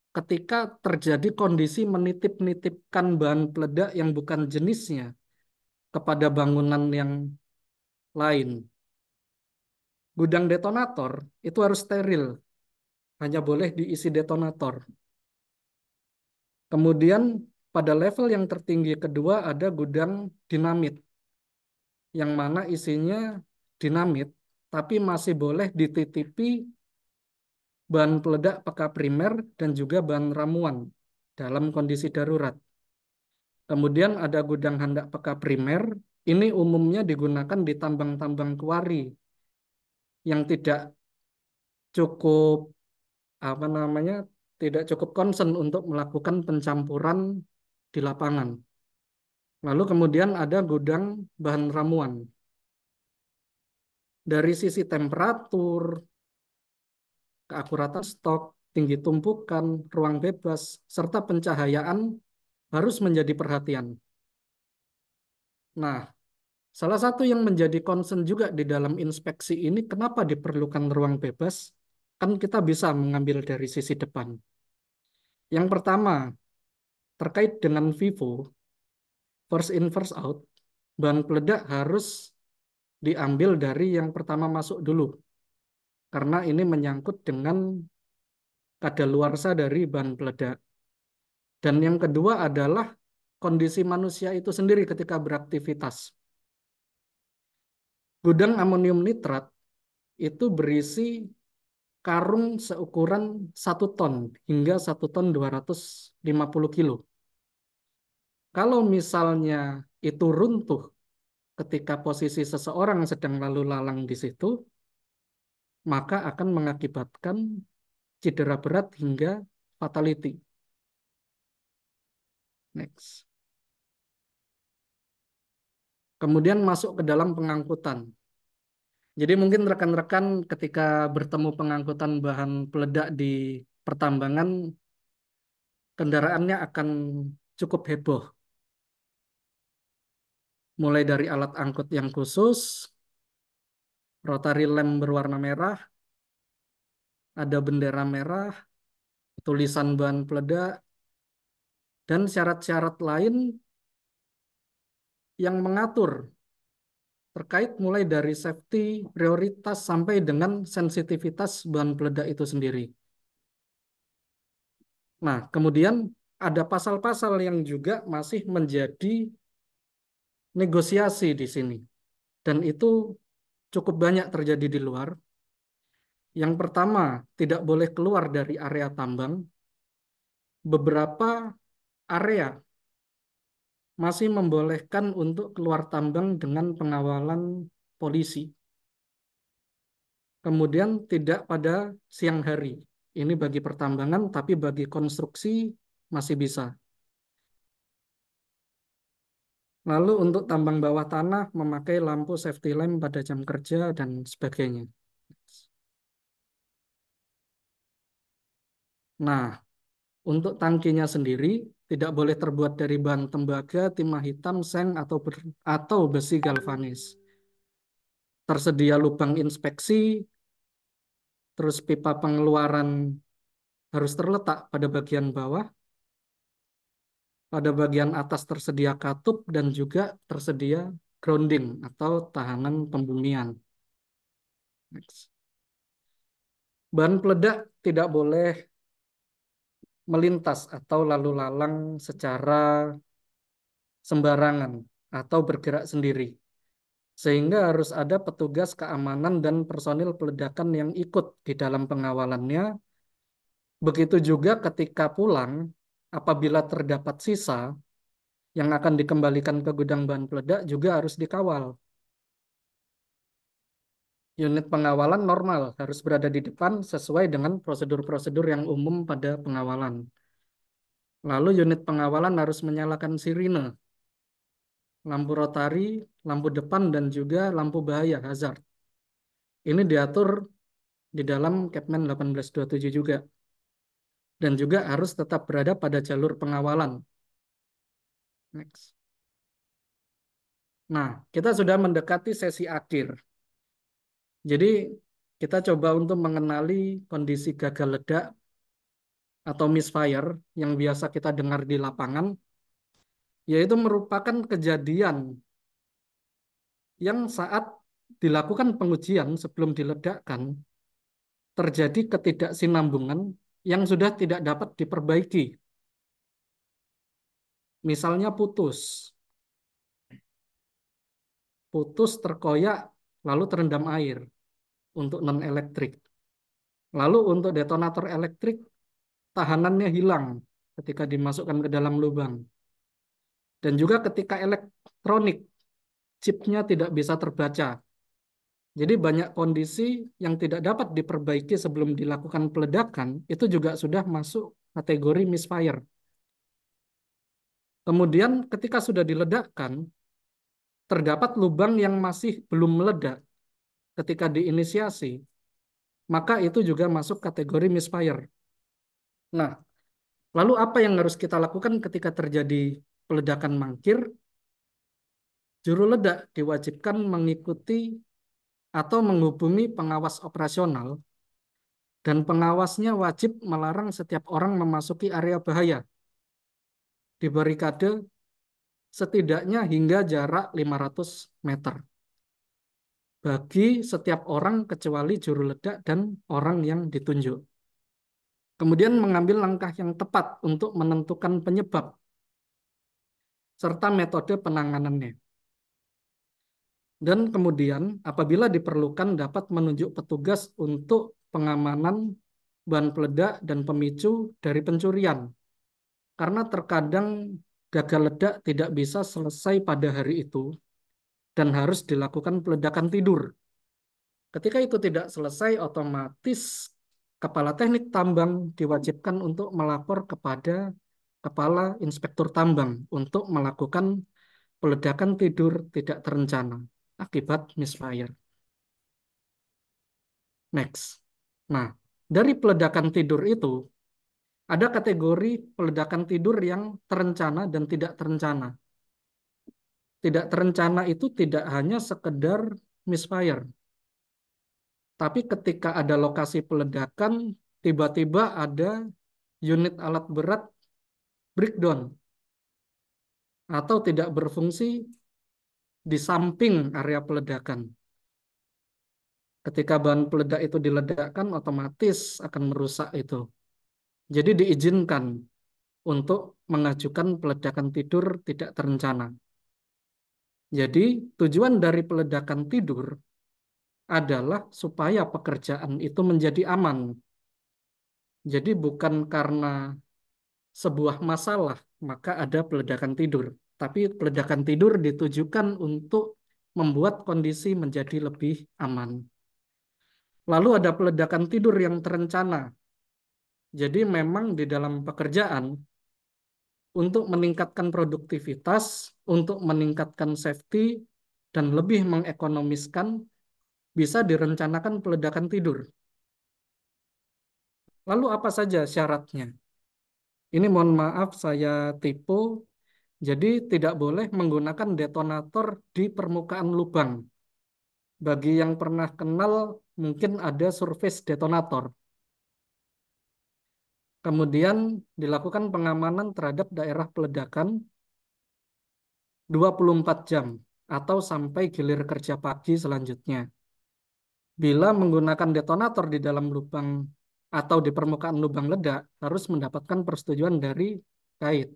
Speaker 4: ketika terjadi kondisi menitip-nitipkan bahan peledak yang bukan jenisnya kepada bangunan yang lain. Gudang detonator itu harus steril, hanya boleh diisi detonator. Kemudian pada level yang tertinggi kedua ada gudang dinamit, yang mana isinya dinamit, tapi masih boleh dititipi bahan peledak peka primer dan juga bahan ramuan dalam kondisi darurat. Kemudian ada gudang handak peka primer ini umumnya digunakan di tambang-tambang kuari yang tidak cukup apa namanya tidak cukup concern untuk melakukan pencampuran di lapangan. Lalu kemudian ada gudang bahan ramuan. Dari sisi temperatur, keakuratan stok, tinggi tumpukan, ruang bebas, serta pencahayaan harus menjadi perhatian. Nah, salah satu yang menjadi concern juga di dalam inspeksi ini, kenapa diperlukan ruang bebas? Kan kita bisa mengambil dari sisi depan. Yang pertama, terkait dengan FIFO, first in, first out, bahan peledak harus diambil dari yang pertama masuk dulu. Karena ini menyangkut dengan kadaluarsa dari bahan peledak. Dan yang kedua adalah kondisi manusia itu sendiri ketika beraktivitas. Gudang amonium nitrat itu berisi karung seukuran 1 ton hingga 1 ton 250 kilo. Kalau misalnya itu runtuh ketika posisi seseorang sedang lalu lalang di situ, maka akan mengakibatkan cedera berat hingga fatality. Next. Kemudian masuk ke dalam pengangkutan. Jadi mungkin rekan-rekan ketika bertemu pengangkutan bahan peledak di pertambangan, kendaraannya akan cukup heboh. Mulai dari alat angkut yang khusus, rotary lamp berwarna merah, ada bendera merah, tulisan bahan peledak, dan syarat-syarat lain yang mengatur terkait mulai dari safety, prioritas, sampai dengan sensitivitas bahan peledak itu sendiri. Nah, kemudian ada pasal-pasal yang juga masih menjadi negosiasi di sini. Dan itu cukup banyak terjadi di luar. Yang pertama, tidak boleh keluar dari area tambang. Beberapa area masih membolehkan untuk keluar tambang dengan pengawalan polisi. Kemudian tidak pada siang hari. Ini bagi pertambangan, tapi bagi konstruksi masih bisa. Lalu untuk tambang bawah tanah memakai lampu safety lamp pada jam kerja dan sebagainya. Nah, untuk tangkinya sendiri tidak boleh terbuat dari bahan tembaga, timah hitam, seng, atau besi galvanis. Tersedia lubang inspeksi, terus pipa pengeluaran harus terletak pada bagian bawah. Pada bagian atas tersedia katup dan juga tersedia grounding atau tahanan pembumian. Next. Bahan peledak tidak boleh melintas atau lalu lalang secara sembarangan atau bergerak sendiri. Sehingga harus ada petugas keamanan dan personil peledakan yang ikut di dalam pengawalannya. Begitu juga ketika pulang, apabila terdapat sisa yang akan dikembalikan ke gudang bahan peledak juga harus dikawal. Unit pengawalan normal harus berada di depan sesuai dengan prosedur-prosedur yang umum pada pengawalan. Lalu unit pengawalan harus menyalakan sirine, lampu rotari, lampu depan, dan juga lampu bahaya hazard. Ini diatur di dalam Kepmen 1827 juga. Dan juga harus tetap berada pada jalur pengawalan. Next. Nah, kita sudah mendekati sesi akhir. Jadi, kita coba untuk mengenali kondisi gagal ledak atau misfire yang biasa kita dengar di lapangan, yaitu merupakan kejadian yang saat dilakukan pengujian sebelum diledakkan, terjadi ketidaksinambungan yang sudah tidak dapat diperbaiki. Misalnya putus terkoyak, lalu terendam air untuk non-elektrik. Lalu untuk detonator elektrik, tahanannya hilang ketika dimasukkan ke dalam lubang. Dan juga ketika elektronik chipnya tidak bisa terbaca. Jadi banyak kondisi yang tidak dapat diperbaiki sebelum dilakukan peledakan, itu juga sudah masuk kategori misfire. Kemudian ketika sudah diledakkan, terdapat lubang yang masih belum meledak ketika diinisiasi, maka itu juga masuk kategori misfire. Nah, lalu apa yang harus kita lakukan ketika terjadi peledakan mangkir? Juru ledak diwajibkan mengikuti atau menghubungi pengawas operasional, dan pengawasnya wajib melarang setiap orang memasuki area bahaya di barikade setidaknya hingga jarak 500 meter bagi setiap orang kecuali juru ledak dan orang yang ditunjuk. Kemudian mengambil langkah yang tepat untuk menentukan penyebab serta metode penanganannya. Dan kemudian apabila diperlukan dapat menunjuk petugas untuk pengamanan bahan peledak dan pemicu dari pencurian. Karena terkadang gagal ledak tidak bisa selesai pada hari itu dan harus dilakukan peledakan tidur. Ketika itu tidak selesai, otomatis kepala teknik tambang diwajibkan untuk melapor kepada kepala inspektur tambang untuk melakukan peledakan tidur tidak terencana akibat misfire. Next. Nah, dari peledakan tidur itu, ada kategori peledakan tidur yang terencana dan tidak terencana. Tidak terencana itu tidak hanya sekedar misfire, tapi ketika ada lokasi peledakan, tiba-tiba ada unit alat berat breakdown atau tidak berfungsi di samping area peledakan. Ketika bahan peledak itu diledakkan, otomatis akan merusak itu. Jadi diizinkan untuk mengajukan peledakan tidur tidak terencana. Jadi tujuan dari peledakan tidur adalah supaya pekerjaan itu menjadi aman. Jadi bukan karena sebuah masalah maka ada peledakan tidur, tapi peledakan tidur ditujukan untuk membuat kondisi menjadi lebih aman. Lalu ada peledakan tidur yang terencana. Jadi memang di dalam pekerjaan untuk meningkatkan produktivitas, untuk meningkatkan safety, dan lebih mengekonomiskan, bisa direncanakan peledakan tidur. Lalu apa saja syaratnya? Ini mohon maaf saya tipu, jadi tidak boleh menggunakan detonator di permukaan lubang. Bagi yang pernah kenal, mungkin ada surface detonator. Kemudian dilakukan pengamanan terhadap daerah peledakan 24 jam atau sampai gilir kerja pagi selanjutnya. Bila menggunakan detonator di dalam lubang atau di permukaan lubang ledak, harus mendapatkan persetujuan dari kait.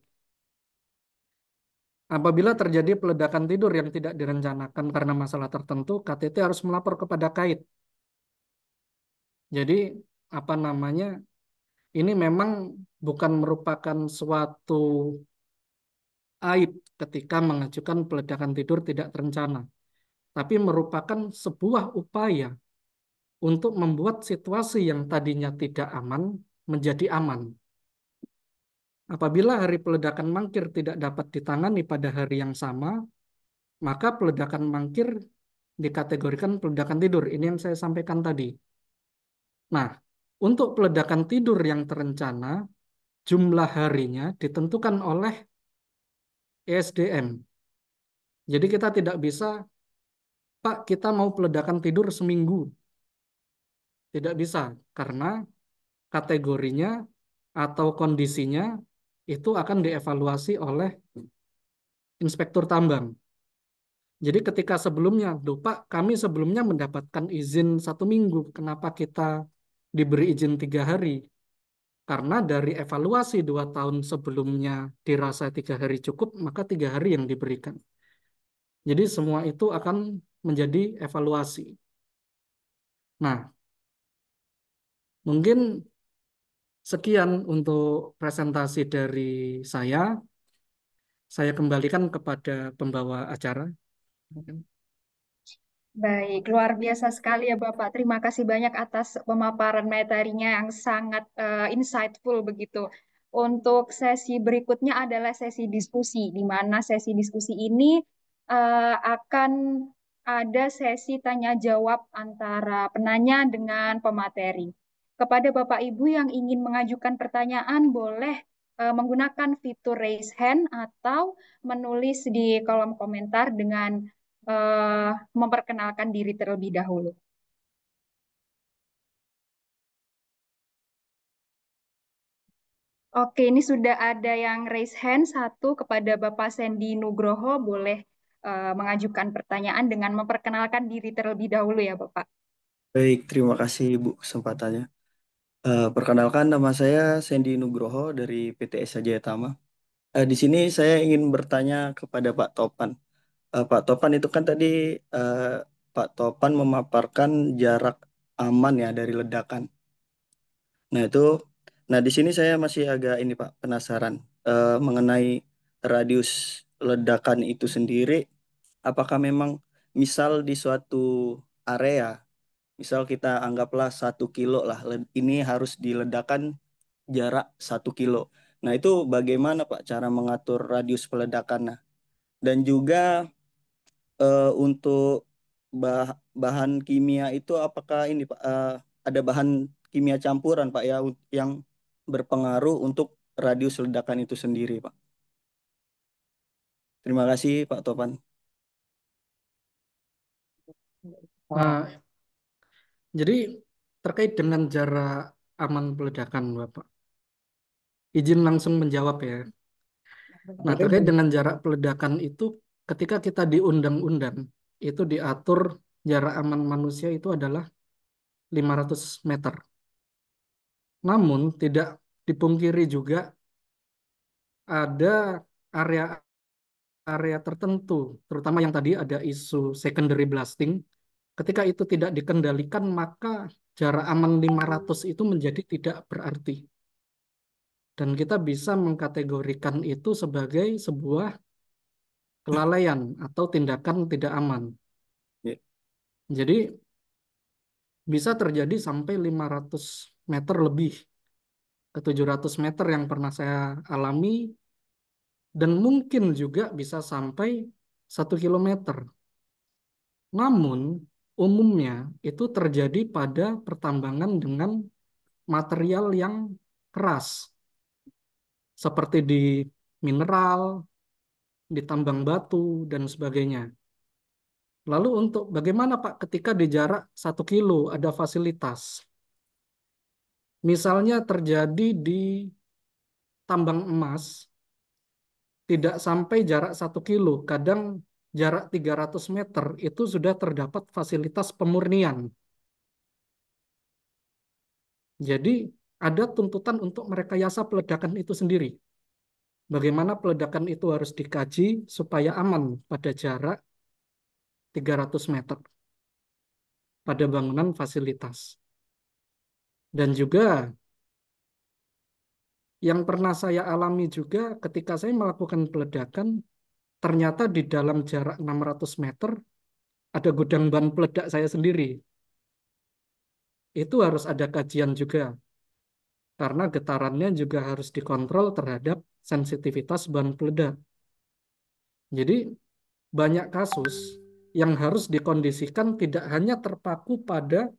Speaker 4: Apabila terjadi peledakan tidur yang tidak direncanakan karena masalah tertentu, KTT harus melapor kepada kait. Jadi, apa namanya, ini memang bukan merupakan suatu aib ketika mengajukan peledakan tidur tidak terencana, tapi merupakan sebuah upaya untuk membuat situasi yang tadinya tidak aman menjadi aman. Apabila hari peledakan mangkir tidak dapat ditangani pada hari yang sama, maka peledakan mangkir dikategorikan peledakan tidur. Ini yang saya sampaikan tadi. Nah, untuk peledakan tidur yang terencana, jumlah harinya ditentukan oleh ESDM. Jadi kita tidak bisa, Pak, kita mau peledakan tidur seminggu. Tidak bisa, karena kategorinya atau kondisinya itu akan dievaluasi oleh inspektur tambang. Jadi ketika sebelumnya, lupa kami sebelumnya mendapatkan izin 1 minggu, kenapa kita diberi izin 3 hari? Karena dari evaluasi 2 tahun sebelumnya dirasa 3 hari cukup, maka 3 hari yang diberikan. Jadi semua itu akan menjadi evaluasi. Nah, mungkin sekian untuk presentasi dari saya. Saya kembalikan kepada pembawa acara.
Speaker 1: Baik, luar biasa sekali ya Bapak. Terima kasih banyak atas pemaparan materinya yang sangat insightful begitu. Untuk sesi berikutnya adalah sesi diskusi, di mana sesi diskusi ini akan ada sesi tanya jawab antara penanya dengan pemateri. Kepada Bapak Ibu yang ingin mengajukan pertanyaan, boleh menggunakan fitur raise hand atau menulis di kolom komentar dengan eh, memperkenalkan diri terlebih dahulu. Oke, ini sudah ada yang raise hand satu kepada Bapak Sandy Nugroho. Boleh mengajukan pertanyaan dengan memperkenalkan diri terlebih dahulu ya, Bapak.
Speaker 8: Baik, terima kasih Bu kesempatannya. Perkenalkan nama saya Sandy Nugroho dari PT Esa Jaya Tama. Di sini saya ingin bertanya kepada Pak Topan. Pak Topan itu kan tadi eh, Pak Topan memaparkan jarak aman ya dari ledakan. Nah itu, nah di sini saya masih agak ini Pak penasaran mengenai radius ledakan itu sendiri. Apakah memang misal di suatu area, misal kita anggaplah 1 kilo lah, ini harus diledakkan jarak 1 kilo. Nah itu bagaimana Pak cara mengatur radius peledakan? Nah, dan juga untuk bahan kimia itu apakah ini Pak ada bahan kimia campuran Pak ya yang berpengaruh untuk radius ledakan itu sendiri Pak. Terima kasih Pak Topan.
Speaker 4: Nah, jadi terkait dengan jarak aman peledakan, Bapak. Izin langsung menjawab ya. Nah, terkait dengan jarak peledakan itu, ketika kita di undang-undang, itu diatur jarak aman manusia itu adalah 500 meter. Namun, tidak dipungkiri juga ada area tertentu, terutama yang tadi ada isu secondary blasting. Ketika itu tidak dikendalikan, maka jarak aman 500 itu menjadi tidak berarti. Dan kita bisa mengkategorikan itu sebagai sebuah kelalaian atau tindakan tidak aman.
Speaker 8: Ya.
Speaker 4: Jadi bisa terjadi sampai 500 meter lebih ke 700 meter yang pernah saya alami, dan mungkin juga bisa sampai 1 kilometer. Namun umumnya itu terjadi pada pertambangan dengan material yang keras, seperti di mineral, di tambang batu, dan sebagainya. Lalu untuk bagaimana Pak ketika di jarak 1 kilo ada fasilitas? Misalnya terjadi di tambang emas, tidak sampai jarak 1 kilo, kadang jarak 300 meter itu sudah terdapat fasilitas pemurnian. Jadi ada tuntutan untuk merekayasa peledakan itu sendiri. Bagaimana peledakan itu harus dikaji supaya aman pada jarak 300 meter pada bangunan fasilitas. Dan juga yang pernah saya alami juga ketika saya melakukan peledakan, ternyata di dalam jarak 600 meter ada gudang bahan peledak saya sendiri. Itu harus ada kajian juga, karena getarannya juga harus dikontrol terhadap sensitivitas bahan peledak. Jadi banyak kasus yang harus dikondisikan tidak hanya terpaku pada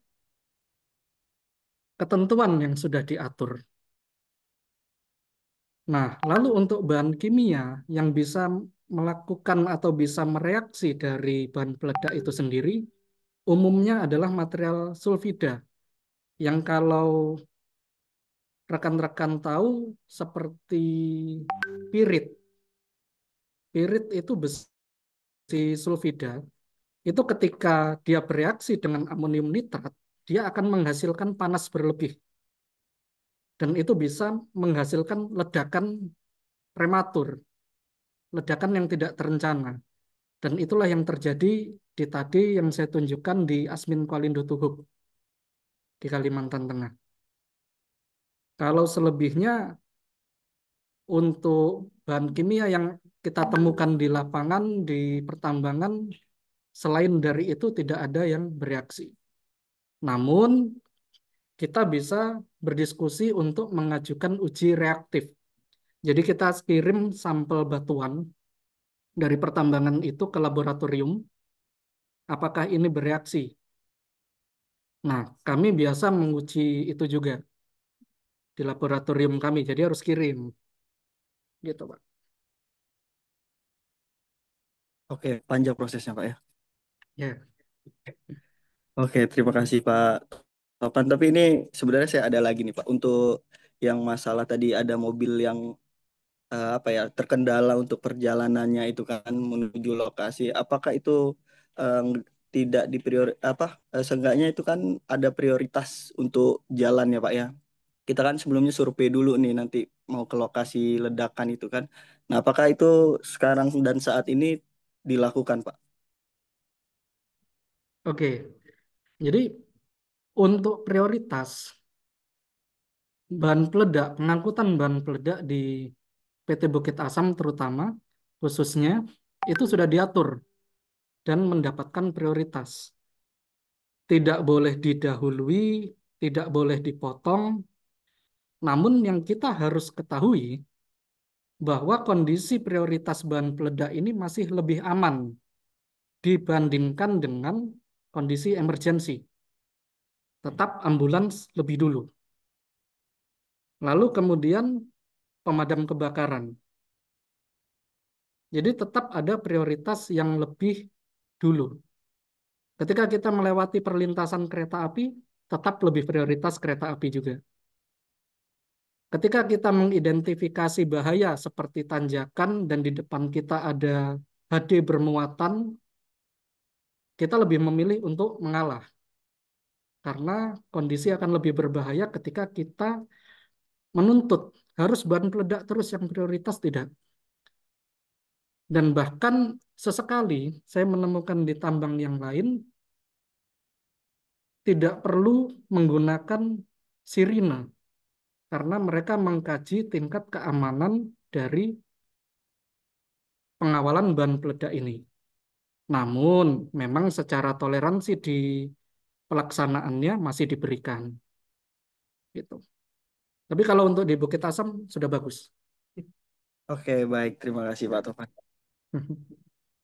Speaker 4: ketentuan yang sudah diatur. Nah, lalu untuk bahan kimia yang bisa melakukan atau bisa mereaksi dari bahan peledak itu sendiri, umumnya adalah material sulfida, yang kalau rekan-rekan tahu seperti pirit. Pirit itu besi sulfida, itu ketika dia bereaksi dengan amonium nitrat, dia akan menghasilkan panas berlebih. Dan itu bisa menghasilkan ledakan prematur, ledakan yang tidak terencana. Dan itulah yang terjadi di tadi yang saya tunjukkan di Asmin Kualindo Tuhuk di Kalimantan Tengah. Kalau selebihnya untuk bahan kimia yang kita temukan di lapangan, di pertambangan, Selain dari itu tidak ada yang bereaksi. Namun kita bisa berdiskusi untuk mengajukan uji reaktif. Jadi kita kirim sampel batuan dari pertambangan itu ke laboratorium, apakah ini bereaksi? Nah, kami biasa menguji itu juga di laboratorium kami, jadi harus kirim, gitu Pak.
Speaker 8: Oke, panjang prosesnya Pak ya.
Speaker 4: Ya,
Speaker 8: Oke, terima kasih Pak Topan. Tapi ini sebenarnya saya ada lagi nih Pak. Untuk yang masalah tadi ada mobil yang apa ya terkendala untuk perjalanannya itu kan menuju lokasi. Apakah itu eh, tidak seenggaknya itu kan ada prioritas untuk jalan ya Pak ya. Kita kan sebelumnya survei dulu nih nanti mau ke lokasi ledakan itu kan. Nah, apakah itu sekarang dan saat ini dilakukan Pak?
Speaker 4: oke. Jadi untuk prioritas bahan peledak, pengangkutan bahan peledak di PT Bukit Asam terutama, khususnya, itu sudah diatur dan mendapatkan prioritas. Tidak boleh didahului, tidak boleh dipotong. Namun yang kita harus ketahui bahwa kondisi prioritas bahan peledak ini masih lebih aman dibandingkan dengan kondisi emergensi. Tetap ambulans lebih dulu. Lalu kemudian pemadam kebakaran. Jadi tetap ada prioritas yang lebih dulu. Ketika kita melewati perlintasan kereta api, tetap lebih prioritas kereta api juga. Ketika kita mengidentifikasi bahaya seperti tanjakan dan di depan kita ada HD bermuatan, kita lebih memilih untuk mengalah. Karena kondisi akan lebih berbahaya ketika kita menuntut harus bahan peledak terus yang prioritas tidak. Dan bahkan sesekali saya menemukan di tambang yang lain tidak perlu menggunakan sirine karena mereka mengkaji tingkat keamanan dari pengawalan bahan peledak ini. Namun memang secara toleransi di pelaksanaannya masih diberikan gitu. Tapi kalau untuk di Bukit Asam sudah bagus.
Speaker 8: Oke, baik. Terima kasih Pak Topan.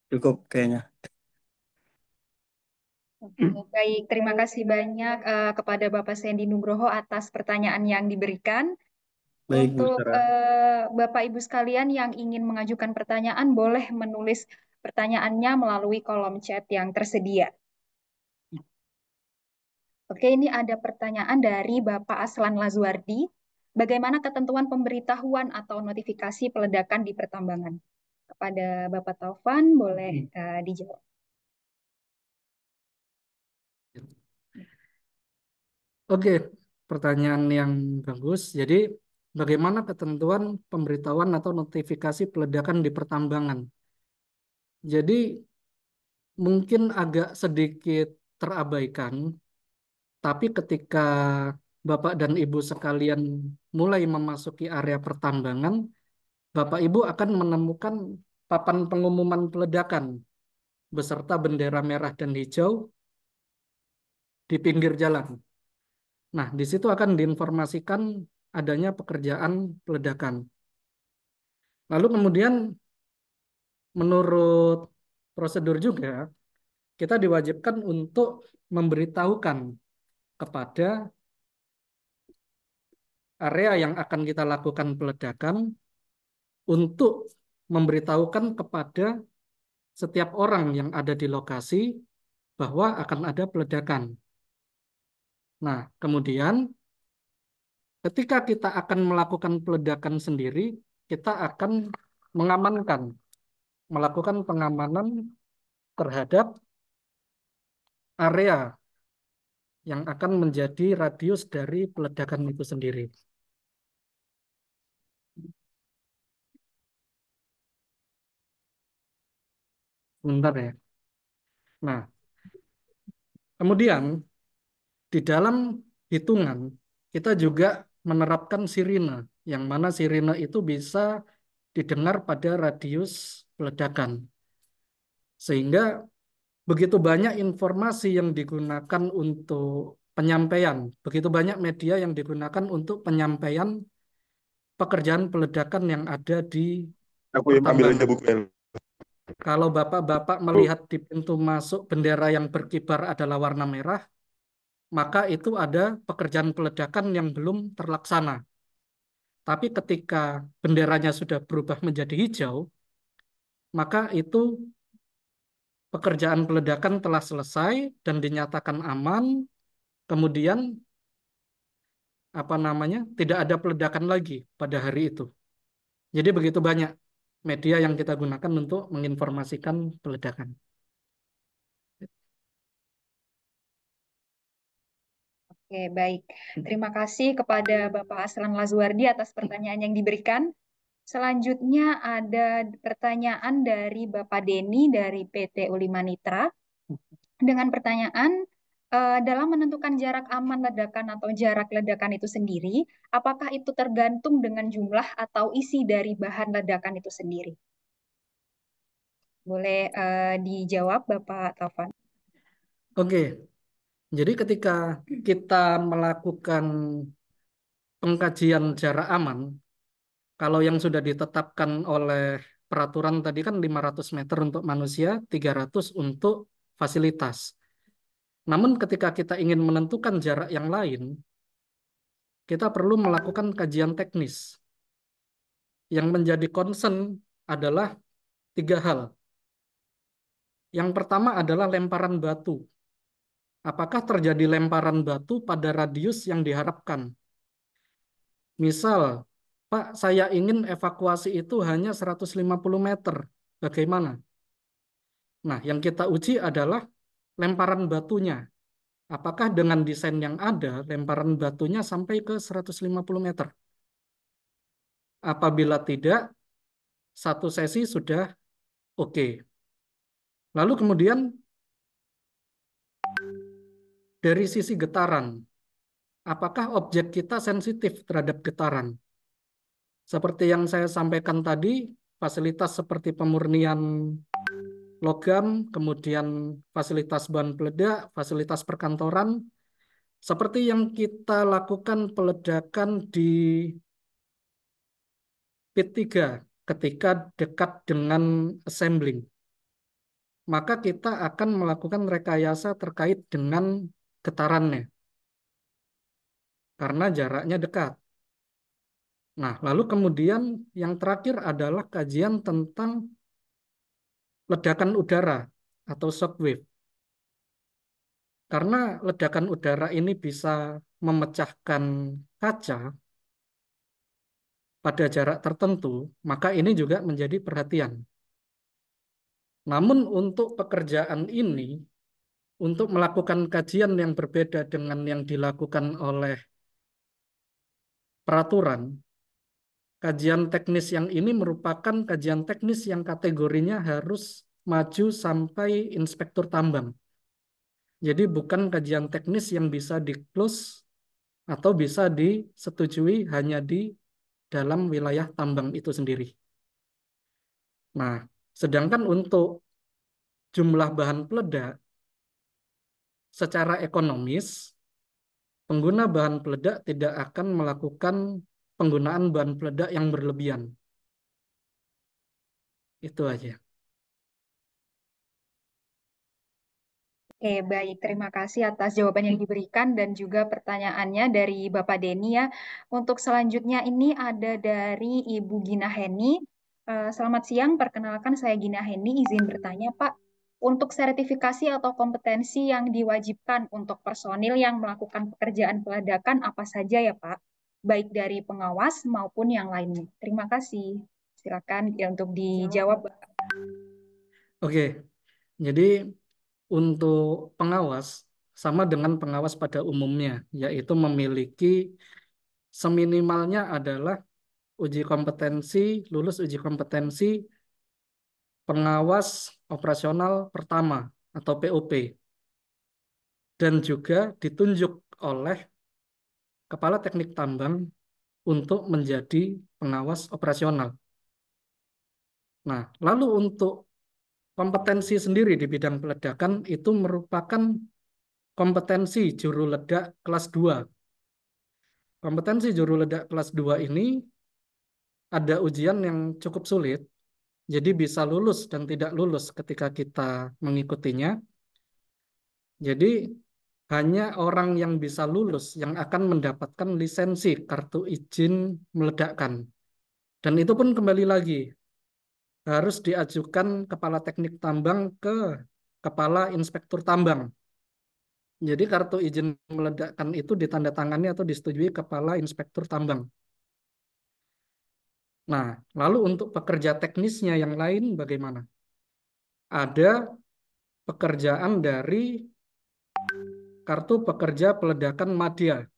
Speaker 8: Cukup kayaknya.
Speaker 1: Oke, baik, terima kasih banyak kepada Bapak Sandy Nugroho atas pertanyaan yang diberikan.
Speaker 8: Baik, Bu
Speaker 1: Untuk
Speaker 8: Sarah.
Speaker 1: Bapak Ibu sekalian yang ingin mengajukan pertanyaan, boleh menulis pertanyaannya melalui kolom chat yang tersedia. Oke, ini ada pertanyaan dari Bapak Aslan Lazuardi. Bagaimana ketentuan pemberitahuan atau notifikasi peledakan di pertambangan? Kepada Bapak Taufan, boleh dijawab.
Speaker 4: Oke, pertanyaan yang bagus. Jadi, bagaimana ketentuan pemberitahuan atau notifikasi peledakan di pertambangan? Jadi, mungkin agak sedikit terabaikan, tapi ketika Bapak dan Ibu sekalian mulai memasuki area pertambangan, Bapak Ibu akan menemukan papan pengumuman peledakan beserta bendera merah dan hijau di pinggir jalan. Nah, di situ akan diinformasikan adanya pekerjaan peledakan. Lalu kemudian menurut prosedur juga, kita diwajibkan untuk memberitahukan kepada area yang akan kita lakukan peledakan untuk memberitahukan kepada setiap orang yang ada di lokasi bahwa akan ada peledakan. Nah, kemudian ketika kita akan melakukan peledakan sendiri, kita akan mengamankan, melakukan pengamanan terhadap area yang akan menjadi radius dari peledakan itu sendiri. Bentar ya. Nah, kemudian di dalam hitungan kita juga menerapkan sirine, yang mana sirine itu bisa didengar pada radius peledakan. Sehingga begitu banyak informasi yang digunakan untuk penyampaian, begitu banyak media yang digunakan untuk penyampaian pekerjaan peledakan yang ada di
Speaker 9: Aku yang ambil aja
Speaker 4: pertambangan.
Speaker 9: bukunya.
Speaker 4: Kalau bapak-bapak melihat di pintu masuk bendera yang berkibar adalah warna merah, maka itu ada pekerjaan peledakan yang belum terlaksana. Tapi ketika benderanya sudah berubah menjadi hijau, maka itu pekerjaan peledakan telah selesai dan dinyatakan aman. Kemudian tidak ada peledakan lagi pada hari itu. Jadi begitu banyak media yang kita gunakan untuk menginformasikan peledakan.
Speaker 1: Oke, baik. Terima kasih kepada Bapak Aslan Lazuardi atas pertanyaan yang diberikan. Selanjutnya ada pertanyaan dari Bapak Denny dari PT Ulima Nitra dengan pertanyaan, dalam menentukan jarak aman ledakan atau jarak ledakan itu sendiri, apakah itu tergantung dengan jumlah atau isi dari bahan ledakan itu sendiri? Boleh dijawab, Bapak Taufan?
Speaker 4: Oke, jadi ketika kita melakukan pengkajian jarak aman, kalau yang sudah ditetapkan oleh peraturan tadi kan 500 meter untuk manusia, 300 untuk fasilitas. Namun ketika kita ingin menentukan jarak yang lain, kita perlu melakukan kajian teknis. Yang menjadi concern adalah 3 hal. Yang pertama adalah lemparan batu. Apakah terjadi lemparan batu pada radius yang diharapkan? Misal, Pak, saya ingin evakuasi itu hanya 150 meter. Bagaimana? Nah, yang kita uji adalah lemparan batunya. Apakah dengan desain yang ada, lemparan batunya sampai ke 150 meter? Apabila tidak, satu sesi sudah oke. Lalu kemudian dari sisi getaran, apakah objek kita sensitif terhadap getaran? Seperti yang saya sampaikan tadi, fasilitas seperti pemurnian logam, kemudian fasilitas bahan peledak, fasilitas perkantoran, seperti yang kita lakukan peledakan di pit 3 ketika dekat dengan assembling. Maka kita akan melakukan rekayasa terkait dengan getarannya, karena jaraknya dekat. Nah, lalu kemudian yang terakhir adalah kajian tentang ledakan udara atau shockwave. Karena ledakan udara ini bisa memecahkan kaca pada jarak tertentu, maka ini juga menjadi perhatian. Namun untuk pekerjaan ini, untuk melakukan kajian yang berbeda dengan yang dilakukan oleh peraturan, kajian teknis yang ini merupakan kajian teknis yang kategorinya harus maju sampai inspektur tambang. Jadi bukan kajian teknis yang bisa di-close atau bisa disetujui hanya di dalam wilayah tambang itu sendiri. Nah, sedangkan untuk jumlah bahan peledak, secara ekonomis, pengguna bahan peledak tidak akan melakukan penggunaan bahan peledak yang berlebihan. Itu aja.
Speaker 1: Oke, baik. Terima kasih atas jawaban yang diberikan dan juga pertanyaannya dari Bapak Denny ya. Untuk selanjutnya ini ada dari Ibu Gina Heni. Selamat siang, perkenalkan saya Gina Heni, izin bertanya Pak. Untuk sertifikasi atau kompetensi yang diwajibkan untuk personil yang melakukan pekerjaan peledakan apa saja ya Pak? Baik dari pengawas maupun yang lainnya. Terima kasih. Silakan ya untuk dijawab.
Speaker 4: Oke, jadi untuk pengawas sama dengan pengawas pada umumnya, yaitu memiliki seminimalnya adalah lulus uji kompetensi pengawas operasional pertama atau POP, dan juga ditunjuk oleh Kepala Teknik Tambang untuk menjadi pengawas operasional. Nah, lalu untuk kompetensi sendiri di bidang peledakan itu merupakan kompetensi juru ledak kelas 2. Kompetensi juru ledak kelas 2 ini ada ujian yang cukup sulit, jadi bisa lulus dan tidak lulus ketika kita mengikutinya. Jadi hanya orang yang bisa lulus yang akan mendapatkan lisensi kartu izin meledakkan. Dan itu pun kembali lagi harus diajukan kepala teknik tambang ke kepala inspektur tambang. Jadi kartu izin meledakkan itu ditandatangani atau disetujui kepala inspektur tambang. Nah, lalu untuk pekerja teknisnya yang lain bagaimana? Ada pekerjaan dari kartu pekerja peledakan madya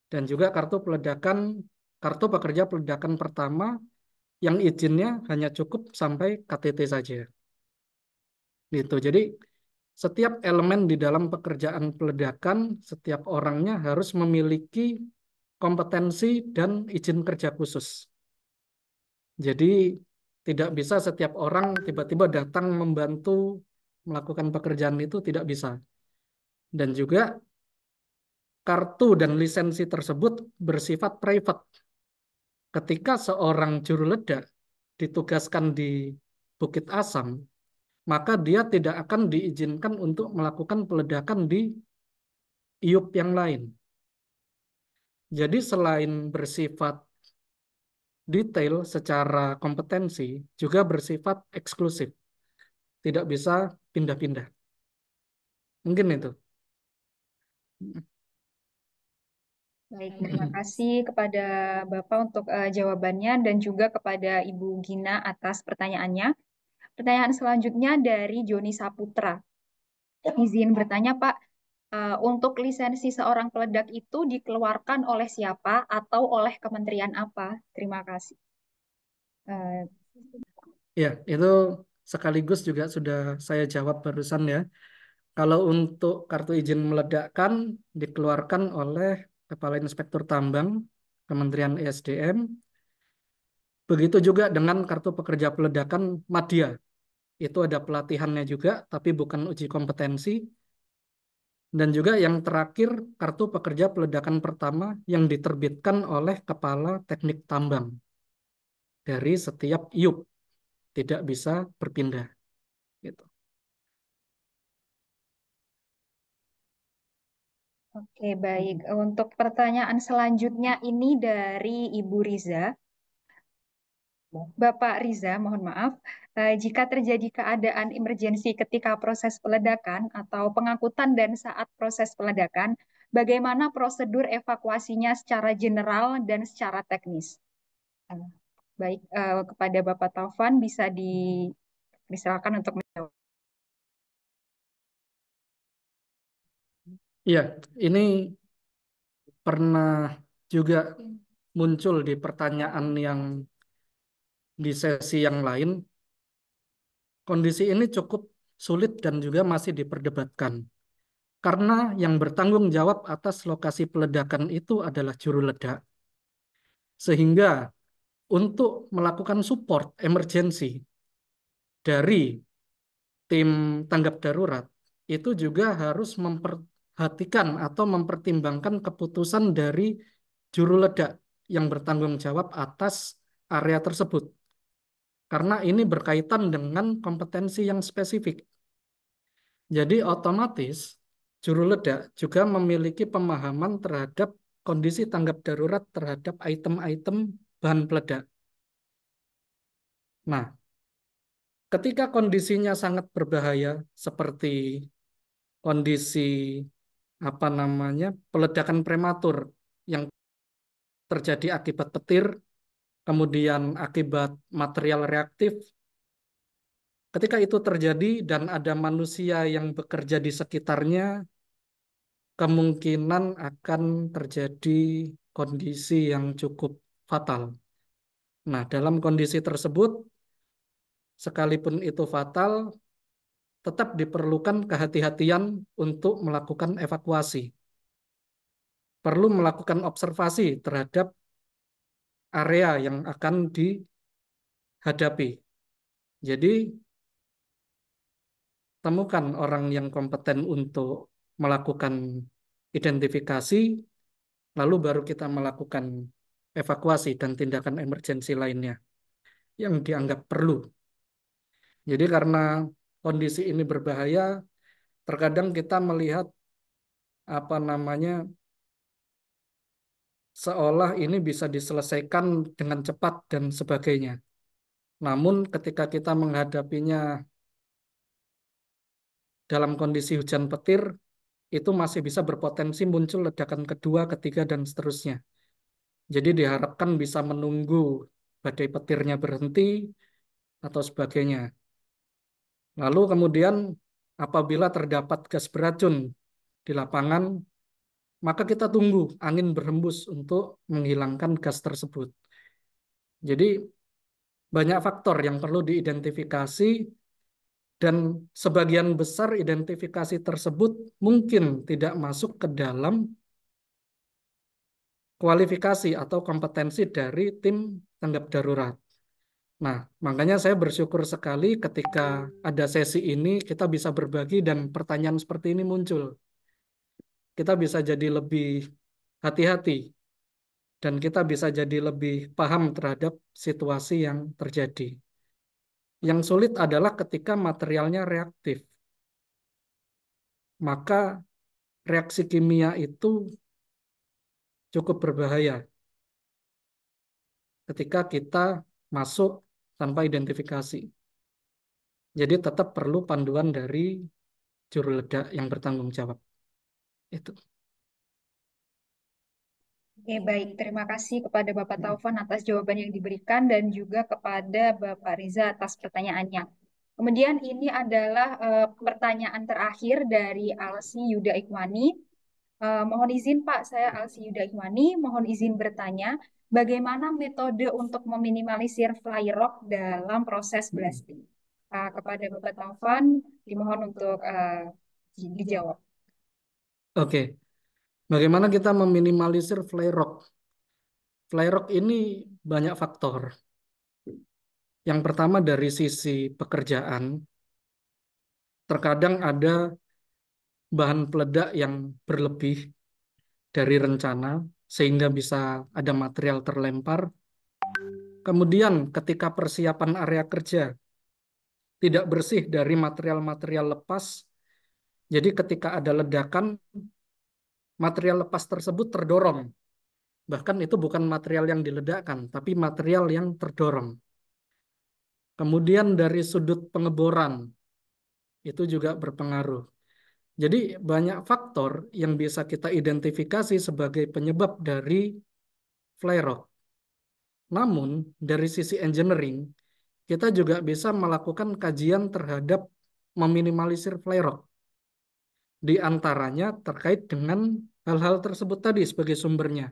Speaker 4: dan juga kartu pekerja peledakan pertama yang izinnya hanya cukup sampai KTT saja. Gitu. Jadi setiap elemen di dalam pekerjaan peledakan, setiap orangnya harus memiliki kompetensi dan izin kerja khusus. Jadi tidak bisa setiap orang tiba-tiba datang membantu melakukan pekerjaan itu, tidak bisa. Dan juga kartu dan lisensi tersebut bersifat private. Ketika seorang juru ledak ditugaskan di Bukit Asam, maka dia tidak akan diizinkan untuk melakukan peledakan di IUP yang lain. Jadi selain bersifat detail secara kompetensi, juga bersifat eksklusif. Tidak bisa pindah-pindah. Mungkin itu.
Speaker 1: Baik, terima kasih kepada Bapak untuk jawabannya dan juga kepada Ibu Gina atas pertanyaannya. Pertanyaan selanjutnya dari Joni Saputra. Izin bertanya, Pak, untuk lisensi seorang peledak itu dikeluarkan oleh siapa atau oleh kementerian apa? Terima kasih.
Speaker 4: Ya, itu sekaligus juga sudah saya jawab barusan ya. Kalau untuk kartu izin meledakkan dikeluarkan oleh Kepala Inspektur Tambang Kementerian ESDM. Begitu juga dengan kartu pekerja peledakan madya. Itu ada pelatihannya juga, tapi bukan uji kompetensi. Dan juga yang terakhir, kartu pekerja peledakan pertama yang diterbitkan oleh Kepala Teknik Tambang dari setiap IUP. Tidak bisa berpindah. Gitu.
Speaker 1: Oke, baik. Untuk pertanyaan selanjutnya ini dari Ibu Riza. Bapak Riza, mohon maaf, jika terjadi keadaan emergensi ketika proses peledakan atau pengangkutan dan saat proses peledakan, bagaimana prosedur evakuasinya secara general dan secara teknis? Baik, kepada Bapak Taufan bisa dipersilakan untuk menjawab.
Speaker 4: Iya, ini pernah juga muncul di pertanyaan yang di sesi yang lain. Kondisi ini cukup sulit dan juga masih diperdebatkan. Karena yang bertanggung jawab atas lokasi peledakan itu adalah juru ledak. Sehingga untuk melakukan support emergency dari tim tanggap darurat, itu juga harus memperhatikan atau mempertimbangkan keputusan dari juru ledak yang bertanggung jawab atas area tersebut. Karena ini berkaitan dengan kompetensi yang spesifik. Jadi otomatis juru ledak juga memiliki pemahaman terhadap kondisi tanggap darurat terhadap item-item bahan peledak. Nah, ketika kondisinya sangat berbahaya seperti kondisi peledakan prematur yang terjadi akibat petir, kemudian akibat material reaktif. Ketika itu terjadi dan ada manusia yang bekerja di sekitarnya, kemungkinan akan terjadi kondisi yang cukup fatal. Nah, dalam kondisi tersebut, sekalipun itu fatal, tetap diperlukan kehati-hatian untuk melakukan evakuasi. Perlu melakukan observasi terhadap area yang akan dihadapi. Jadi, temukan orang yang kompeten untuk melakukan identifikasi, lalu baru kita melakukan evakuasi dan tindakan emergensi lainnya yang dianggap perlu. Jadi karena kondisi ini berbahaya, terkadang kita melihat apa namanya seolah ini bisa diselesaikan dengan cepat dan sebagainya. Namun ketika kita menghadapinya dalam kondisi hujan petir, itu masih bisa berpotensi muncul ledakan kedua, ketiga, dan seterusnya. Jadi diharapkan bisa menunggu badai petirnya berhenti atau sebagainya. Lalu kemudian apabila terdapat gas beracun di lapangan, maka kita tunggu angin berhembus untuk menghilangkan gas tersebut. Jadi banyak faktor yang perlu diidentifikasi dan sebagian besar identifikasi tersebut mungkin tidak masuk ke dalam kualifikasi atau kompetensi dari tim tanggap darurat. Nah, makanya saya bersyukur sekali ketika ada sesi ini kita bisa berbagi dan pertanyaan seperti ini muncul. Kita bisa jadi lebih hati-hati dan kita bisa jadi lebih paham terhadap situasi yang terjadi. Yang sulit adalah ketika materialnya reaktif. Maka reaksi kimia itu cukup berbahaya ketika kita masuk tanpa identifikasi. Jadi tetap perlu panduan dari juru ledak yang bertanggung jawab. Itu.
Speaker 1: Oke, baik. Terima kasih kepada Bapak Taufan atas jawaban yang diberikan dan juga kepada Bapak Riza atas pertanyaannya. Kemudian ini adalah pertanyaan terakhir dari Alsi Yuda Ikhwani. Mohon izin Pak, saya Alsi Yuda Ikhwani, mohon izin bertanya, bagaimana metode untuk meminimalisir fly rock dalam proses blasting? Kepada Bapak Taufan, dimohon untuk dijawab.
Speaker 4: Oke. Bagaimana kita meminimalisir fly rock? Fly rock ini banyak faktor. Yang pertama dari sisi pekerjaan, terkadang ada bahan peledak yang berlebih dari rencana sehingga bisa ada material terlempar. Kemudian ketika persiapan area kerja tidak bersih dari material-material lepas, jadi ketika ada ledakan, material lepas tersebut terdorong. Bahkan itu bukan material yang diledakkan, tapi material yang terdorong. Kemudian dari sudut pengeboran, itu juga berpengaruh. Jadi banyak faktor yang bisa kita identifikasi sebagai penyebab dari flare rock. Namun dari sisi engineering, kita juga bisa melakukan kajian terhadap meminimalisir flare rock. Di antaranya terkait dengan hal-hal tersebut tadi sebagai sumbernya.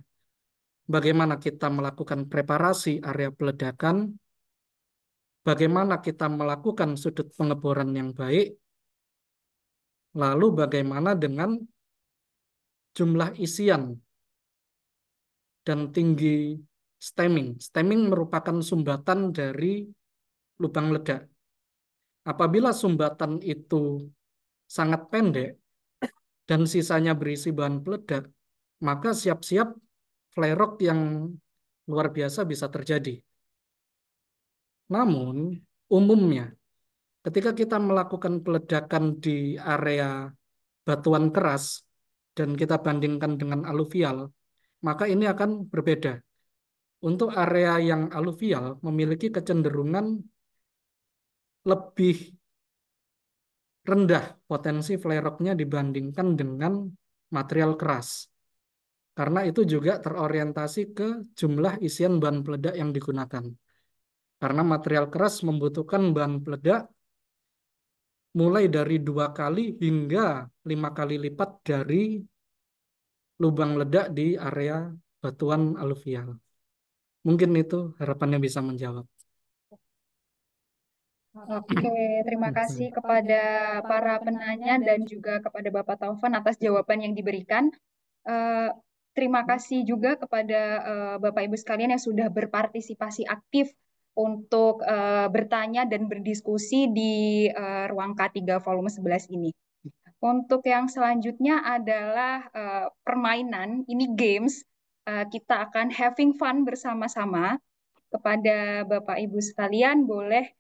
Speaker 4: Bagaimana kita melakukan preparasi area peledakan, bagaimana kita melakukan sudut pengeboran yang baik, lalu bagaimana dengan jumlah isian dan tinggi stemming. Stemming merupakan sumbatan dari lubang ledak. Apabila sumbatan itu sangat pendek dan sisanya berisi bahan peledak, maka siap-siap flare rock yang luar biasa bisa terjadi. Namun, umumnya, ketika kita melakukan peledakan di area batuan keras dan kita bandingkan dengan aluvial, maka ini akan berbeda. Untuk area yang aluvial memiliki kecenderungan lebih rendah potensi flare rock-nya dibandingkan dengan material keras. Karena itu juga terorientasi ke jumlah isian bahan peledak yang digunakan. Karena material keras membutuhkan bahan peledak mulai dari 2 kali hingga 5 kali lipat dari lubang ledak di area batuan aluvial. Mungkin itu harapannya bisa menjawab.
Speaker 1: Oke, terima kasih kepada para penanya dan juga kepada Bapak Taufan atas jawaban yang diberikan. Terima kasih juga kepada Bapak Ibu sekalian yang sudah berpartisipasi aktif untuk bertanya dan berdiskusi di ruang K3 volume 11 ini. Untuk yang selanjutnya adalah permainan, ini games. Kita akan having fun bersama-sama. Kepada Bapak Ibu sekalian, boleh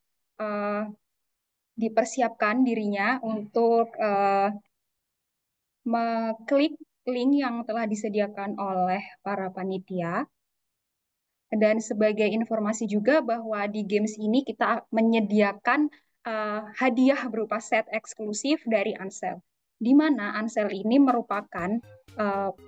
Speaker 1: dipersiapkan dirinya untuk mengklik link yang telah disediakan oleh para panitia. Dan sebagai informasi juga bahwa di games ini kita menyediakan hadiah berupa set eksklusif dari Ansel, di mana Ansel ini merupakan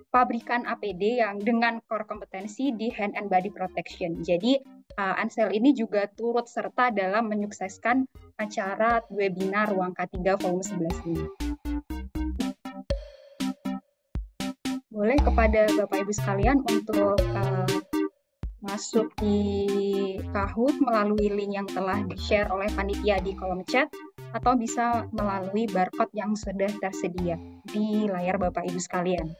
Speaker 1: pabrikan APD yang dengan core kompetensi di hand and body protection. Jadi Ansel ini juga turut serta dalam menyukseskan acara webinar Ruang K3 volume 11 ini. Boleh kepada Bapak Ibu sekalian untuk masuk di Kahoot melalui link yang telah di-share oleh panitia di kolom chat, atau bisa melalui barcode yang sudah tersedia di layar Bapak Ibu sekalian.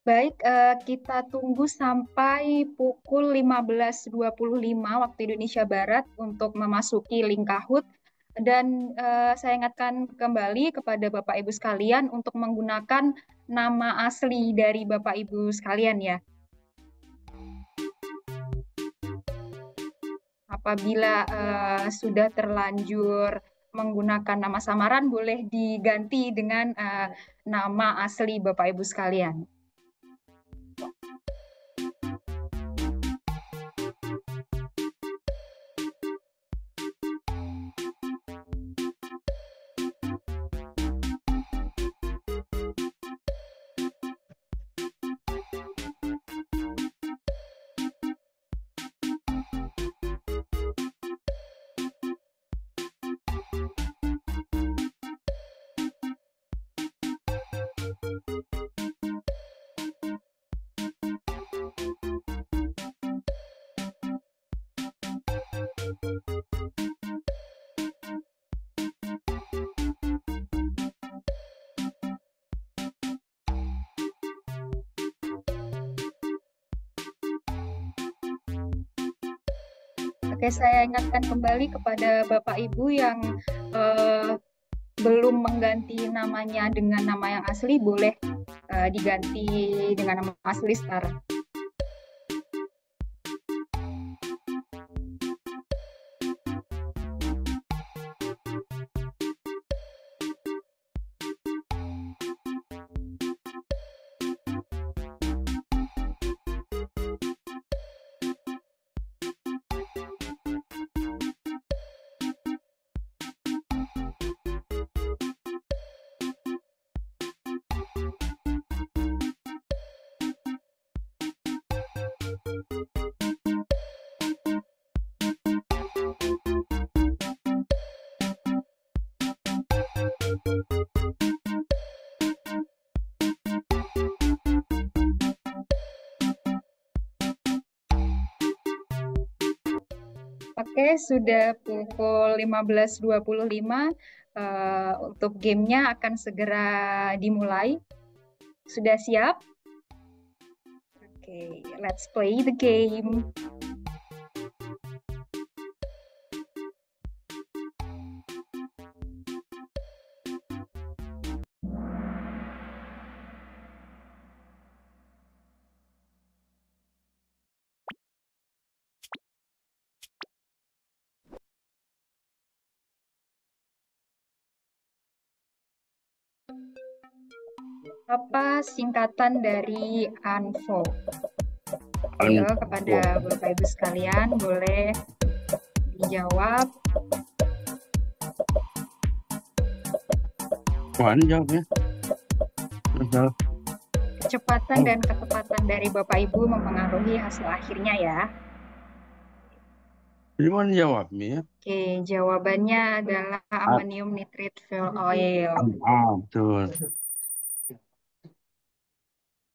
Speaker 1: Baik, kita tunggu sampai pukul 15.25 waktu Indonesia Barat untuk memasuki link Kahoot. Dan saya ingatkan kembali kepada Bapak Ibu sekalian untuk menggunakan nama asli dari Bapak Ibu sekalian ya. Apabila sudah terlanjur menggunakan nama samaran, boleh diganti dengan nama asli Bapak Ibu sekalian. Oke, saya ingatkan kembali kepada Bapak Ibu yang belum mengganti namanya dengan nama yang asli, boleh diganti dengan nama asli sekarang. Oke, sudah pukul 15.25. Untuk gamenya akan segera dimulai. Sudah siap? Oke, let's play the game. Apa singkatan dari ANFO? Ayo kepada Bapak Ibu sekalian boleh dijawab.
Speaker 9: Wah, ini jawabnya. Salah.
Speaker 1: Kecepatan dan ketepatan dari Bapak Ibu mempengaruhi hasil akhirnya ya.
Speaker 9: Gimana jawabnya ya?
Speaker 1: Oke, jawabannya adalah amonium nitrate fuel oil.
Speaker 9: Betul.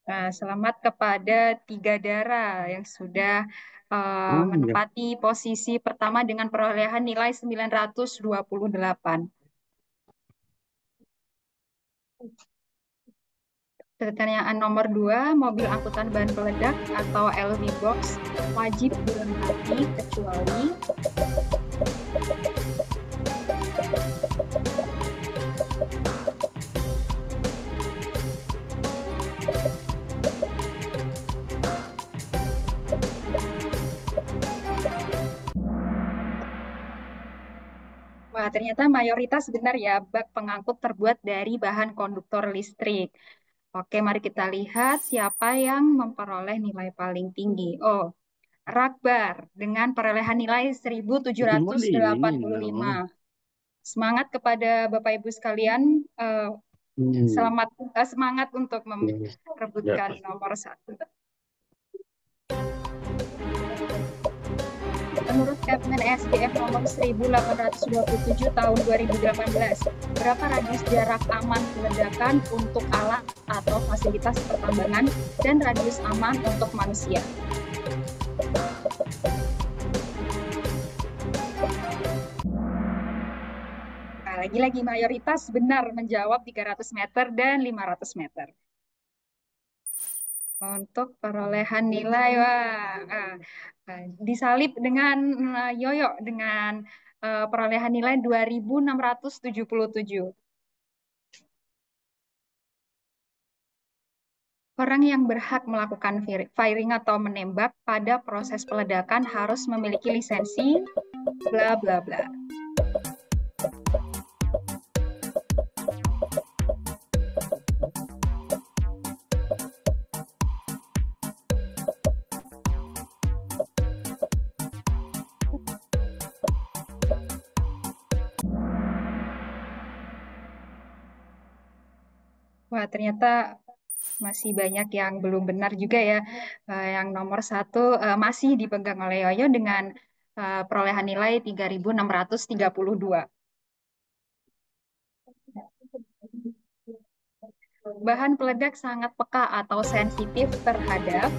Speaker 1: Nah, selamat kepada 3 darah yang sudah
Speaker 9: Iya.
Speaker 1: menempati posisi pertama dengan perolehan nilai 928. Pertanyaan nomor 2, mobil angkutan bahan peledak atau LV box wajib dilengkapi kecuali wah, ternyata mayoritas benar ya, bak pengangkut terbuat dari bahan konduktor listrik. Oke, mari kita lihat siapa yang memperoleh nilai paling tinggi. Oh, Rakbar dengan perolehan nilai
Speaker 9: Cuman ini
Speaker 1: 1785. Semangat kepada Bapak Ibu sekalian, semangat untuk merebutkan nomor 1. Menurut Kepmen SDM nomor 1827 tahun 2018, berapa radius jarak aman peledakan untuk alat atau fasilitas pertambangan dan radius aman untuk manusia? Nah, lagi-lagi mayoritas benar menjawab 300 meter dan 500 meter. Untuk perolehan nilai, disalib dengan Yoyo dengan perolehan nilai 2677. Orang yang berhak melakukan firing atau menembak pada proses peledakan harus memiliki lisensi, bla bla bla. Wah, ternyata masih banyak yang belum benar juga ya. Yang nomor 1 masih dipegang oleh Yoyo dengan perolehan nilai 3632. Bahan peledak sangat peka atau sensitif terhadap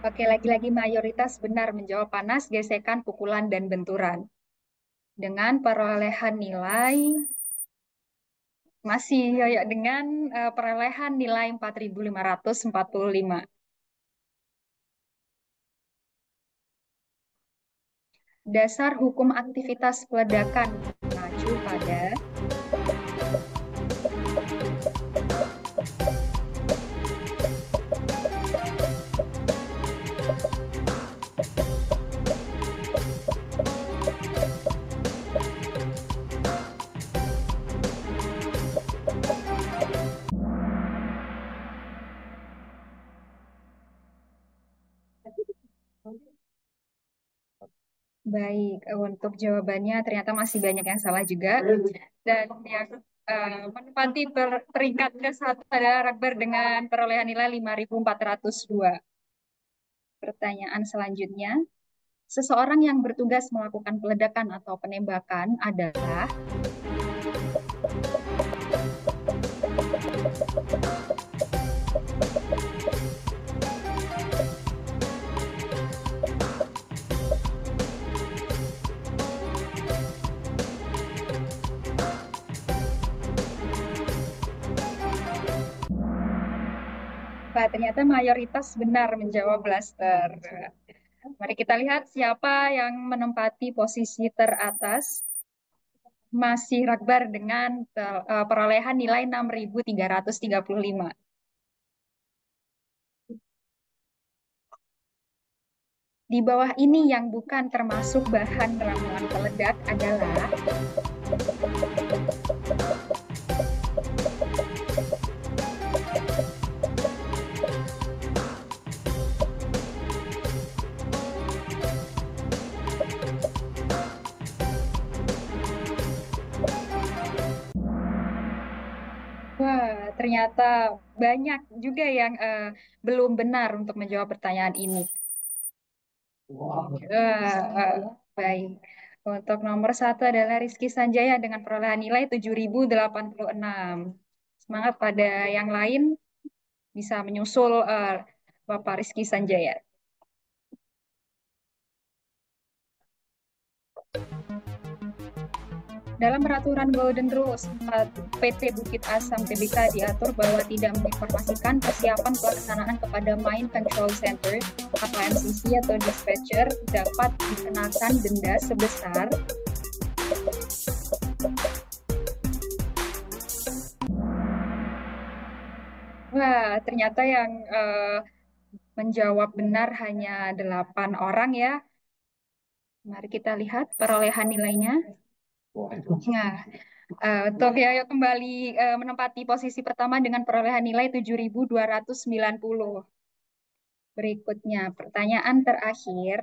Speaker 1: Oke, lagi-lagi mayoritas benar menjawab panas, gesekan, pukulan, dan benturan. Dengan perolehan nilai masih ya, dengan perolehan nilai 4545. Dasar hukum aktivitas peledakan mengacu pada baik, untuk jawabannya ternyata masih banyak yang salah juga. Dan yang menempati peringkat ke-1 adalah Rakbar dengan perolehan nilai 5402. Pertanyaan selanjutnya, seseorang yang bertugas melakukan peledakan atau penembakan adalah ternyata mayoritas benar menjawab blaster. Mari kita lihat siapa yang menempati posisi teratas. Masih Rakbar dengan perolehan nilai 6335. Di bawah ini yang bukan termasuk bahan ramuan peledak adalah wah, ternyata banyak juga yang belum benar untuk menjawab pertanyaan ini. Baik. Untuk nomor 1 adalah Rizky Sanjaya dengan perolehan nilai 7.086. Semangat pada yang lain bisa menyusul Bapak Rizky Sanjaya. Dalam peraturan Golden Rules PT Bukit Asam Tbk diatur bahwa tidak menginformasikan persiapan pelaksanaan kepada Main Control Center atau MCC atau dispatcher dapat dikenakan denda sebesar wah, ternyata yang menjawab benar hanya 8 orang ya. Mari kita lihat perolehan nilainya. Nah, untuk Yayo kembali menempati posisi pertama dengan perolehan nilai 7.290. Berikutnya, pertanyaan terakhir.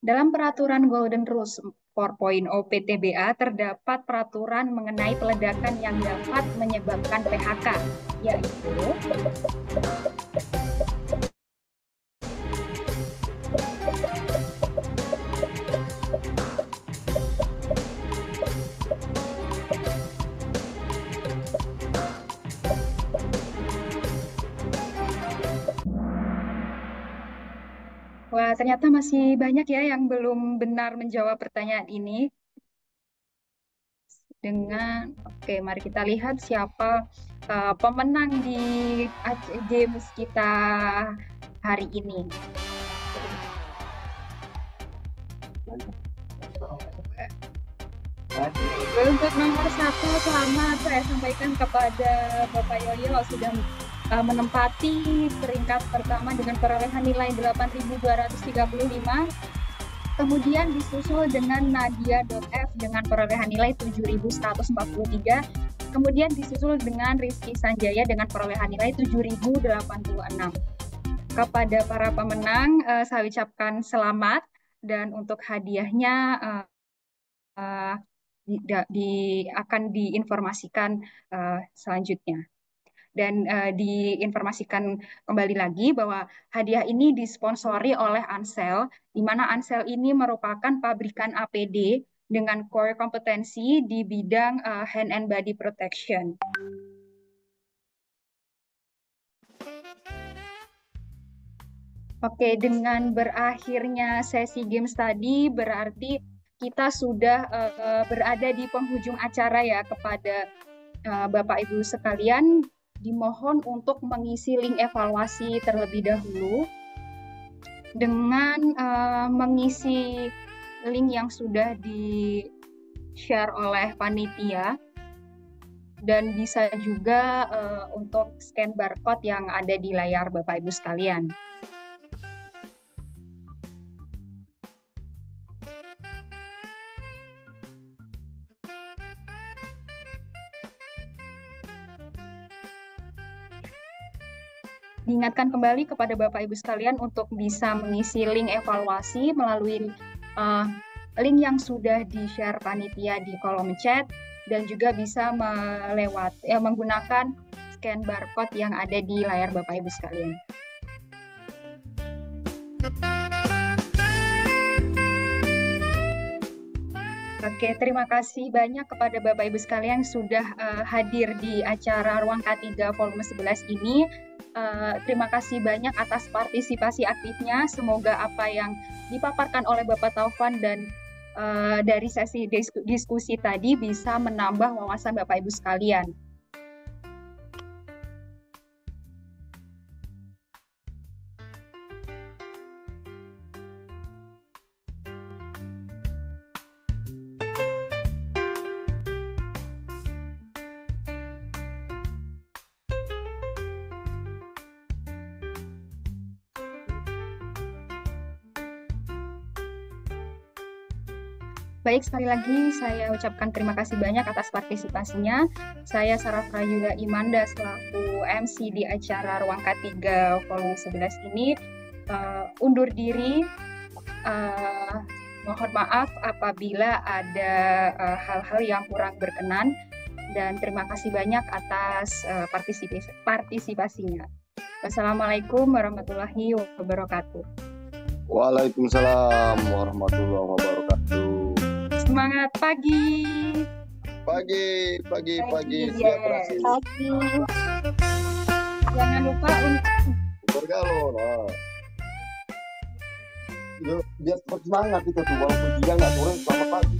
Speaker 1: Dalam peraturan Golden Rules 4.0 PTBA terdapat peraturan mengenai peledakan yang dapat menyebabkan PHK, yaitu wah, ternyata masih banyak ya yang belum benar menjawab pertanyaan ini. Oke, mari kita lihat siapa pemenang di games kita hari ini. Untuk nomor 1, selamat saya sampaikan kepada Bapak Yoyo sudah menempati peringkat pertama dengan perolehan nilai 8.235. Kemudian disusul dengan Nadia.F dengan perolehan nilai 7.143. Kemudian disusul dengan Rizky Sanjaya dengan perolehan nilai 7.086. Kepada para pemenang, saya ucapkan selamat dan untuk hadiahnya akan diinformasikan selanjutnya. Dan diinformasikan kembali lagi bahwa hadiah ini disponsori oleh Ansel, di mana Ansel ini merupakan pabrikan APD dengan core kompetensi di bidang hand and body protection. Oke, dengan berakhirnya sesi games tadi berarti kita sudah berada di penghujung acara ya. Kepada Bapak Ibu sekalian, dimohon untuk mengisi link evaluasi terlebih dahulu dengan mengisi link yang sudah di-share oleh panitia, dan bisa juga untuk scan barcode yang ada di layar Bapak Ibu sekalian. Diingatkan kembali kepada Bapak Ibu sekalian untuk bisa mengisi link evaluasi melalui link yang sudah di-share panitia di kolom chat, dan juga bisa menggunakan scan barcode yang ada di layar Bapak Ibu sekalian. Oke, terima kasih banyak kepada Bapak Ibu sekalian yang sudah hadir di acara Ruang K3 volume 11 ini. Terima kasih banyak atas partisipasi aktifnya. Semoga apa yang dipaparkan oleh Bapak Taufan dan dari sesi diskusi tadi bisa menambah wawasan Bapak Ibu sekalian. Baik, sekali lagi saya ucapkan terima kasih banyak atas partisipasinya. Saya Sarah Prayuga Imanda selaku MC di acara Ruang K3 Volume 11 ini undur diri. Mohon maaf apabila ada hal-hal yang kurang berkenan dan terima kasih banyak atas partisipasinya. Wassalamualaikum warahmatullahi wabarakatuh.
Speaker 10: Waalaikumsalam warahmatullahi wabarakatuh.
Speaker 1: Semangat pagi.
Speaker 10: Pagi.
Speaker 1: Yes,
Speaker 10: Siap
Speaker 1: pagi. Jangan lupa untuk
Speaker 10: bergaul. Biar semangat itu tuh, walaupun siang nggak sore, selamat pagi.